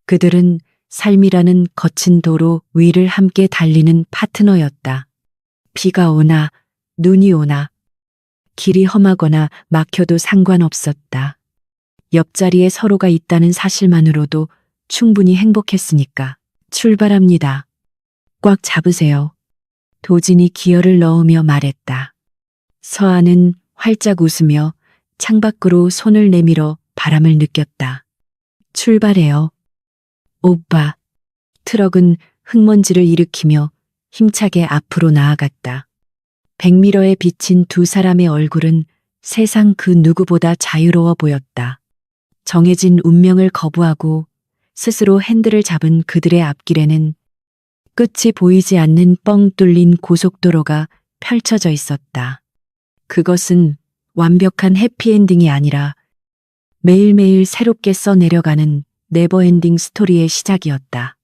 그들은 삶이라는 거친 도로 위를 함께 달리는 파트너였다. 비가 오나 눈이 오나 길이 험하거나 막혀도 상관없었다. 옆자리에 서로가 있다는 사실만으로도 충분히 행복했으니까. 출발합니다. 꽉 잡으세요. 도진이 기어를 넣으며 말했다. 서아는 활짝 웃으며 창밖으로 손을 내밀어 바람을 느꼈다. 출발해요. 오빠. 트럭은 흙먼지를 일으키며 힘차게 앞으로 나아갔다. 백미러에 비친 두 사람의 얼굴은 세상 그 누구보다 자유로워 보였다. 정해진 운명을 거부하고 스스로 핸들을 잡은 그들의 앞길에는 끝이 보이지 않는 뻥 뚫린 고속도로가 펼쳐져 있었다. 그것은 완벽한 해피엔딩이 아니라 매일매일 새롭게 써내려가는 네버엔딩 스토리의 시작이었다.